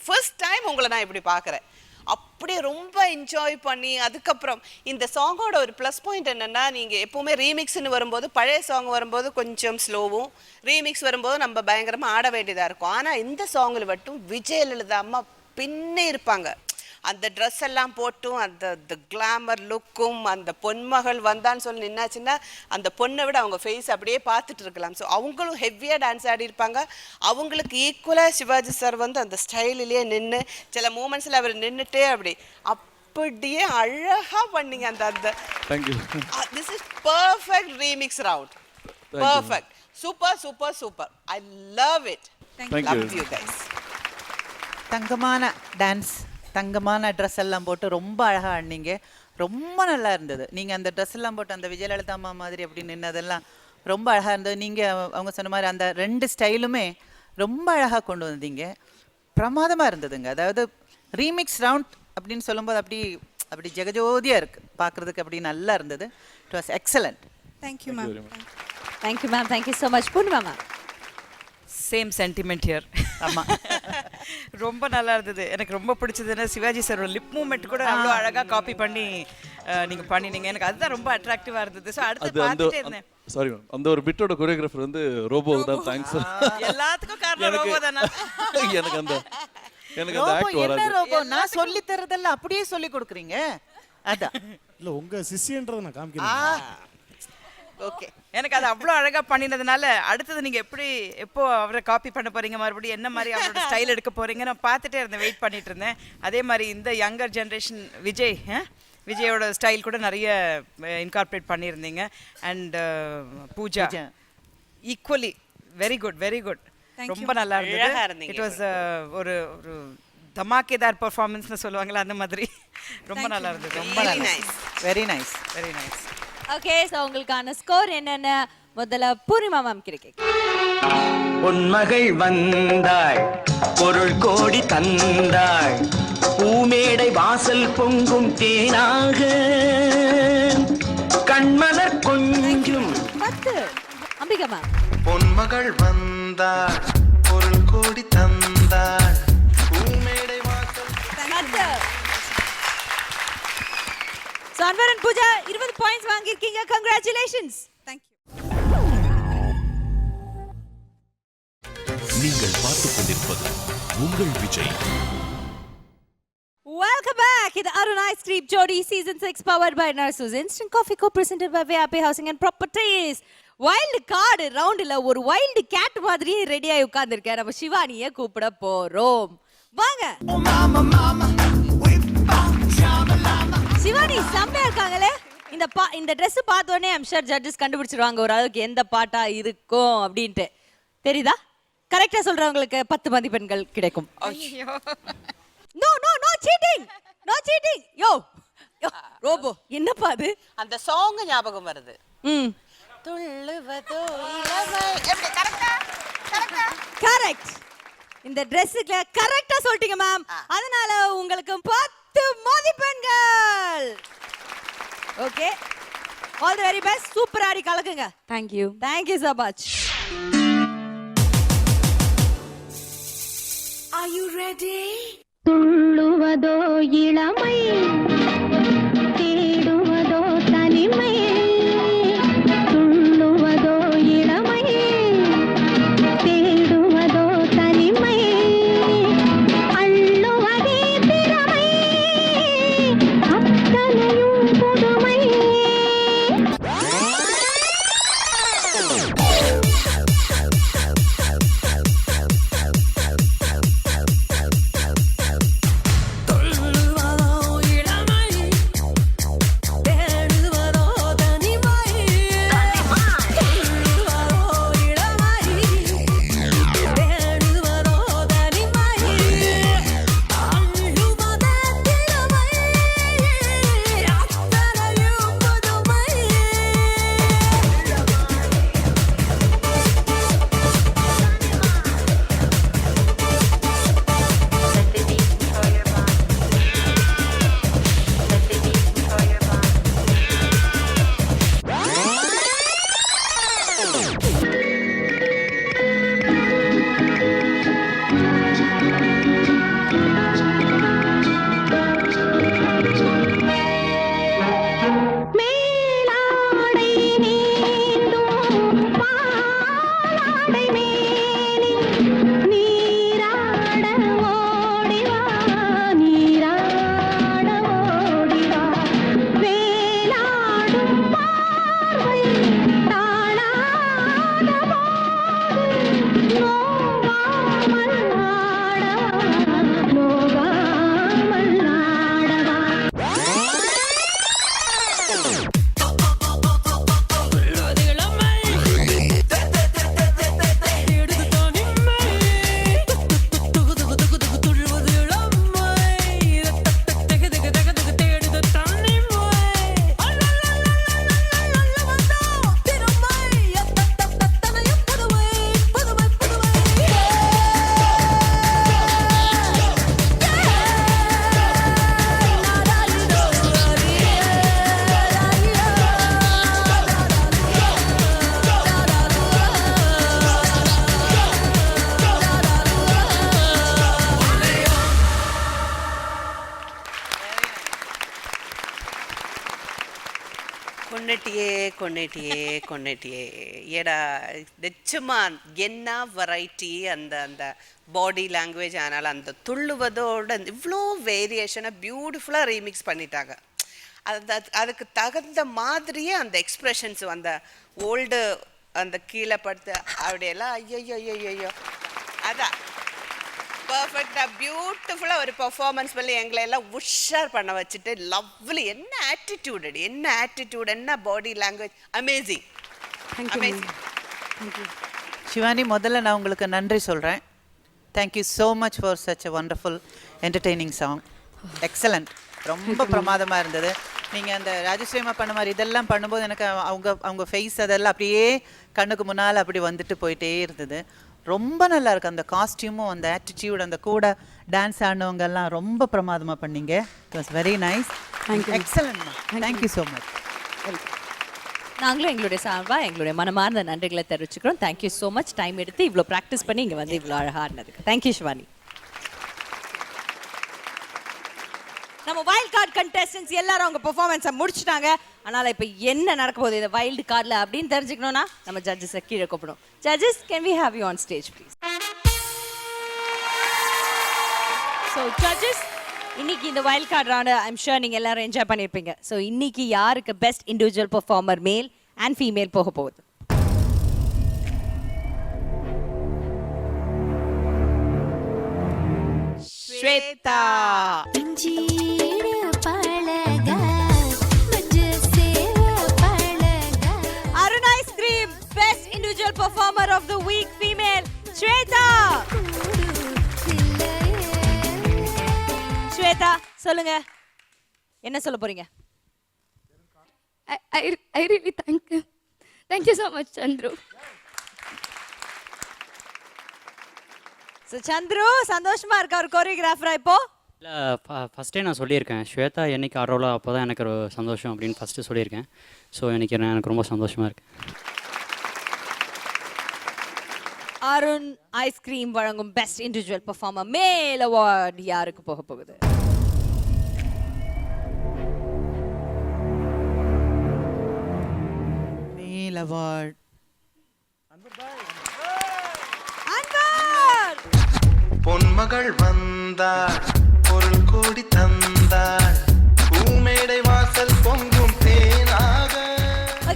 [SPEAKER 11] ஃபர்ஸ்ட் டைம் உங்களை நான் இப்படி பார்க்குறேன். அப்படியே ரொம்ப என்ஜாய் பண்ணி அதுக்கப்புறம் இந்த சாங்கோட ஒரு ப்ளஸ் பாயிண்ட் என்னென்னா, நீங்கள் எப்போவுமே ரீமிக்ஸ்னு வரும்போது பழைய சாங் வரும்போது கொஞ்சம் ஸ்லோவும், ரீமிக்ஸ் வரும்போது நம்ம பயங்கரமாக ஆட வேண்டியதாக இருக்கும். ஆனால் இந்த சாங்கில் மட்டும் விஜயலலிதா அம்மா பின்னே இருப்பாங்க. அந்த ட்ரெஸ் எல்லாம் போட்டும் அந்த கிளாமர் லுக்கும், அந்த பொன்மகள் வந்தான்னு சொல்லி நின்னாச்சுன்னா அந்த பொண்ணை விட அவங்க ஃபேஸ் அப்படியே பார்த்துட்டு இருக்கலாம். ஸோ அவங்களும் ஹெவியாக டான்ஸ் ஆடி இருப்பாங்க. அவங்களுக்கு ஈக்குவலாக சிவாஜி சார் வந்து அந்த ஸ்டைலிலேயே நின்று சில மூமெண்ட்ஸில் அவர் நின்றுட்டே அப்படியே அழகாக பண்ணீங்க. அந்த this is perfect remix round. Perfect. Super super super. I love it. Love you guys.
[SPEAKER 8] தங்கமான டான்ஸ், தங்கமான ட்ரெஸ் எல்லாம் போட்டு ரொம்ப அழகாக ஆடினீங்க. ரொம்ப நல்லா இருந்தது. நீங்கள் அந்த ட்ரெஸ் எல்லாம் போட்டு அந்த விஜயலலிதா அம்மா மாதிரி அப்படி நின்னதெல்லாம் ரொம்ப அழகாக இருந்தது. நீங்கள் அவங்க சொன்ன மாதிரி அந்த ரெண்டு ஸ்டைலுமே ரொம்ப அழகாக கொண்டு வந்தீங்க. பிரமாதமாக இருந்ததுங்க. அதாவது ரீமிக்ஸ் ரவுண்ட் அப்படின்னு சொல்லும்போது அப்படி ஜெகஜோதியாக இருக்குது பார்க்குறதுக்கு. அப்படி நல்லா இருந்தது. It was excellent.
[SPEAKER 10] Thank you ma'am.
[SPEAKER 2] Thank you ma'am. Thank you so much. Poornima ma'am.
[SPEAKER 10] Same sentiment here. ஆமாம், ரொம்ப நல்லா இருந்தது. எனக்கு ரொம்ப பிடிச்சதுன்னா சிவாஜி சாரோட லிப் மூமெண்ட் கூட அவ்வளோ அழகாக காப்பி பண்ணி நீங்கள் பண்ணினீங்க. எனக்கு அதுதான் ரொம்ப அட்ராக்டிவாக இருந்தது. ஸோ அடுத்து பார்த்துட்டே இருந்தேன்.
[SPEAKER 1] சாரி மேம், அந்த ஒரு பிட்டோட கொரியோகிராஃபர் வந்து ரோபோ தான். தேங்க்ஸ்.
[SPEAKER 10] எல்லாத்துக்கும் காரணம் ரோபோ தானா?
[SPEAKER 1] எனக்கு அந்த ஆக்ட் வராது.
[SPEAKER 8] என்ன ரோபோ? நான் சொல்லி தரதெல்லாம் அப்படியே சொல்லி கொடுக்குறீங்க. அதான்
[SPEAKER 3] இல்லை உங்கள் சிஷியன்றதை நான் காமிக்கிறேன்.
[SPEAKER 10] ஓகே, எனக்கு அது அவ்வளோ அழகாக பண்ணினதுனால அடுத்தது நீங்கள் எப்போ அவரை காப்பி பண்ண போகிறீங்க, மறுபடியும் என்ன மாதிரி அவரோட ஸ்டைல் எடுக்க போகிறீங்க நான் பார்த்துட்டே இருந்தேன், வெயிட் பண்ணிட்டு இருந்தேன். அதே மாதிரி இந்த யங்கர் ஜென்ரேஷன் விஜயோட ஸ்டைல் கூட நிறைய இன்கார்பரேட் பண்ணியிருந்தீங்க. And Pooja equally very good, very good. ரொம்ப நல்லா இருந்தது. இட் வாஸ் ஒரு தமாக்கேதார் பர்ஃபார்மன்ஸ்னு சொல்லுவாங்களா அந்த மாதிரி. ரொம்ப நல்லா இருந்தது. ரொம்ப nice.
[SPEAKER 8] Very nice,
[SPEAKER 10] very nice.
[SPEAKER 2] Okay, so உங்களுக்கான ஸ்கோர் என்னென்ன முதல்ல பூர்ணிமா மேம் கிட்ட.
[SPEAKER 5] பொன்மகள் வந்தாள் பொருள் கோடி தந்தாள் பூமேடை வாசல் பொங்கும் தேனாக கண்மலர் கொஞ்சம்
[SPEAKER 2] 10. அம்பிகா மேம்.
[SPEAKER 5] பொன்மகள் வந்தாள் பொருள் கோடி தந்தாள் பூமேடை வாசல்.
[SPEAKER 2] So Anwar and Pooja 20 points வாங்கியிருக்கீங்க. கங்க்ராச்சுலேஷன்ஸ்.
[SPEAKER 1] நீங்கள் பார்த்துக் கொண்டிருப்பது உங்கள் விஜய்.
[SPEAKER 2] Welcome back. இது Arun ice cream Jodi season 6 powered by Narsus Instant Coffee co-presented by VIP Housing and Properties. Wild card ரவுண்டில் ஒரு வைல்டு கேட் மாதிரியே ரெடியாகி உட்கார்ந்துருக்கேன். நம்ம சிவானியை கூப்பிட போறோம். வாங்க. சிவானி செம்மையா இருக்காங்களே. இந்த ட்ரெஸ் பார்த்தோன்னே ஐம் ஷூர் ஜட்ஜஸ் கண்டுபிடிச்சிருவாங்க ஒரு அளவுக்கு எந்த பாட்டா இருக்கும் அப்படின்ட்டு. தெரியுதா? கரெக்டா சொல்றவங்களுக்கு 10 மதிப்பெண்கள் கிடைக்கும். No no no cheating, no cheating. Yo robo என்னப்பா அது?
[SPEAKER 11] அந்த சாங் ஞாபகம் வருது. துள்ளுவதோ இளமை. எப்படி கரெக்ட்டா?
[SPEAKER 2] கரெக்ட். இந்த Dressக்கு கரெக்ட்டா சொல்லிட்டீங்க மேம். அதனால உங்களுக்கு 10 மதிப்பெண்கள். Okay, all the very best. Super Aadi கலக்குங்க. Thank you. Thank you so much.
[SPEAKER 13] Are you ready? Thulluvadho இளமை, தேடுவதோ தனிமை, துள்ளுவதோ இளமை,
[SPEAKER 11] கொன்னேட்டியே ஏடா நிச்சயமா என்ன வெரைட்டி அந்த அந்த பாடி லாங்குவேஜ் ஆனால் அந்த துள்ளுவதோட இவ்வளோ வேரியேஷனை பியூட்டிஃபுல்லாக ரீமிக்ஸ் பண்ணிட்டாங்க. அதுக்கு தகுந்த மாதிரியே அந்த எக்ஸ்பிரஷன்ஸ் அந்த ஓல்டு அந்த கீழே படுத்து அப்படியெல்லாம் ஐயோ அதான் பர்ஃபெக்டாக பியூட்டிஃபுல்லாக ஒரு பெர்ஃபார்மன்ஸ் பண்ணி எங்களை எல்லாம் உஷார் பண்ண வச்சுட்டு லவ்லி. என்ன ஆட்டிடியூட் என்ன body language amazing amazing.
[SPEAKER 8] Shivani, முதல்ல நான் உங்களுக்கு நன்றி சொல்கிறேன். Thank you so much for such a wonderful entertaining song. Excellent, ரொம்ப பிரமாதமாக இருந்தது. நீங்கள் அந்த ராஜஸ்ரீமா பண்ண மாதிரி இதெல்லாம் பண்ணும்போது எனக்கு அவங்க ஃபேஸ் அதெல்லாம் அப்படியே கண்ணுக்கு முன்னால் அப்படி வந்துட்டு போயிட்டே இருந்தது. ரொம்ப நல்லா இருக்கு அந்த காஸ்டியூமும் அந்த ஆட்டிடியூட், அந்த கூட டான்ஸ் ஆடினவங்க எல்லாம் ரொம்ப பிரமாதமாக பண்ணீங்க. It was very nice. எக்ஸலண்ட்மா, தேங்க்யூ ஸோ மச்.
[SPEAKER 2] நாங்களும் எங்களுடைய சார்பாக எங்களுடைய மனமார்ந்த நன்றிகளை தெரிவிச்சுக்கிறோம். Thank you so much. டைம் எடுத்து இவ்வளோ ப்ராக்டிஸ் பண்ணி இங்கே வந்து இவ்வளோ அழகாக ஆடினதுக்கு தேங்க்யூ சிவானி. நம்ம வைல்ட் கார்டு கண்டெஸ்டன்ஸ் எல்லாரும் அவங்க பெர்ஃபார்மன்ஸை முடிச்சிட்டாங்க. அதனால் இப்போ என்ன நடக்க போகுது இந்த வைல்டு கார்டில் அப்படின்னு தெரிஞ்சுக்கணும்னா நம்ம ஜட்ஜஸை கீழே கூப்பிடும். Judges, can we have you on stage please? So judges, இன்னைக்கு இந்த wild card round I'm sure நீங்கள் எல்லாரும் என்ஜாய் பண்ணியிருப்பீங்க. ஸோ இன்னைக்கு யாருக்கு best individual performer male and female போக போகுது? Shweta. Arun Ice Cream Best Individual Performer of the Week Female Shweta. Shweta, சொல்லுங்க, என்ன சொல்ல போறீங்க?
[SPEAKER 6] I really thank you so much, Chandru.
[SPEAKER 2] So Chandru சந்தோஷமா இருக்கா ஒரு கோரியோகிராஃபரா இப்போ?
[SPEAKER 12] இல்லை, ஃபஸ்ட்டே நான் சொல்லியிருக்கேன், ஸ்வேதா என்னைக்கு ஆடுறோலோ அப்போ தான் எனக்கு ஒரு சந்தோஷம் அப்படின்னு ஃபஸ்ட்டு சொல்லியிருக்கேன். ஸோ எனக்கு ரொம்ப சந்தோஷமாக இருக்கு.
[SPEAKER 2] அருண் ஐஸ்கிரீம் வழங்கும் பெஸ்ட் இண்டிவிஜுவல் பெர்ஃபார்மர் மேல் அவார்ட் யாருக்கு போக போகுது?
[SPEAKER 8] மேல் அவார்ட்
[SPEAKER 9] பொன்மகள் வந்தாள், பொருள் கோடி தந்தாள், பூமேடை வாசல் பொங்கும் தேனாக.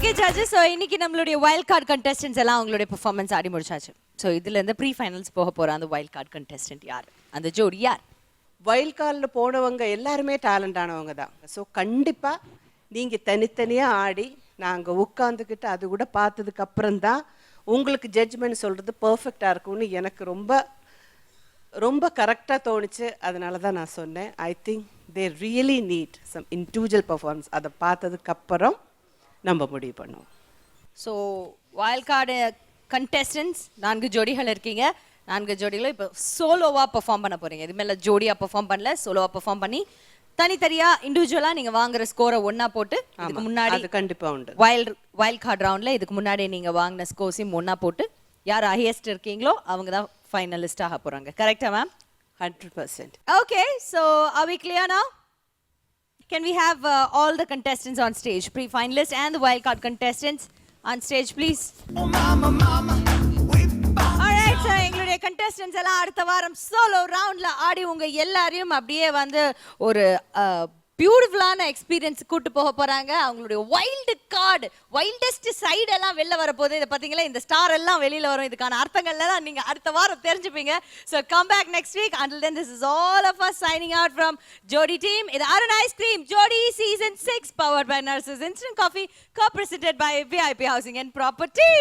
[SPEAKER 2] ஓகே ஜட்ஜஸ், ஸோ இன்னைக்கு நம்மளுடைய வைல்ட் கார்டு கண்டெஸ்டன்ஸ் எல்லாம் அவங்களுடைய பெர்ஃபார்மன்ஸ் ஆடி முடிச்சாச்சு. ஸோ இதுல இருந்து ப்ரீ ஃபைனல்ஸ் போக போற அந்த வைல்ட் கார்டு கண்டெஸ்டன்ட் யார், அந்த ஜோடி யார்?
[SPEAKER 7] வைல்ட் கார்டில் போனவங்க எல்லாருமே டேலண்ட் ஆனவங்க தான். ஸோ கண்டிப்பாக நீங்கள் தனித்தனியாக ஆடி நாங்கள் உட்காந்துக்கிட்டு அது கூட பார்த்ததுக்கு அப்புறம் தான் உங்களுக்கு ஜட்ஜ்மெண்ட் சொல்கிறது பர்ஃபெக்டாக இருக்கும்னு எனக்கு ரொம்ப ரொம்ப கரெக்டாக தோணுச்சு. அதனால தான் நான் சொன்னேன். I think they really need some individual performance. அதை பார்த்ததுக்கப்புறம் நம்ம முடிவு பண்ணுவோம்.
[SPEAKER 2] ஸோ வைல்ட் கார்டு கண்டெஸ்டன்ஸ் 4 ஜோடிகள் இருக்கீங்க. 4 ஜோடிகளும் இப்போ சோலோவாக பெர்ஃபார்ம் பண்ண போகிறீங்க. இது மேலே ஜோடியாக பெர்ஃபார்ம் பண்ணல, சோலோவாக பெர்ஃபார்ம் பண்ணி தனித்தனியாக இண்டிவிஜுவலாக நீங்கள் வாங்குற ஸ்கோரை ஒன்றா போட்டு இதுக்கு முன்னாடி
[SPEAKER 7] அது கண்டிப்பாக உண்டு.
[SPEAKER 2] வைல்ட் கார்டு ரவுண்டில் இதுக்கு முன்னாடி நீங்கள் வாங்கின ஸ்கோர்ஸையும் ஒன்றா போட்டு யார் ஹையஸ்ட் இருக்கீங்களோ அவங்க தான் ஃபைனலிஸ்ட் ஆக போகிறாங்க. கரெக்டா ma'am?
[SPEAKER 7] 100%.
[SPEAKER 2] Okay, so are we clear now? Can we have all the contestants on stage, pre-finalists and the wildcard contestants on stage, please? Oh, mama, mama. Alright, so எங்களுடைய contestants எல்லாம் அடுத்த வாரம் solo roundல ஆடி உங்க எல்லாரையும் அப்படியே வந்து ஒரு பியூட்டிஃபுல்லான எக்ஸ்பீரியன்ஸ் கூட்டு போக போறாங்க. அவங்களுடைய வைல்டு கார்டு, வைல்டஸ்ட் சைடு எல்லாம் வெளில வரப்போகுது. இதை பார்த்தீங்களா, இந்த ஸ்டார் எல்லாம் வெளியில வரும். இதுக்கான அர்த்தங்கள்லாம் நீங்க அடுத்த வாரம் தெரிஞ்சுப்பீங்க. So come back next week. Until then this is all of us signing out from Jodi team. இது Arun ice cream Jodi season 6 powered by Narasus instant coffee, co-presented by VIP Housing and Property.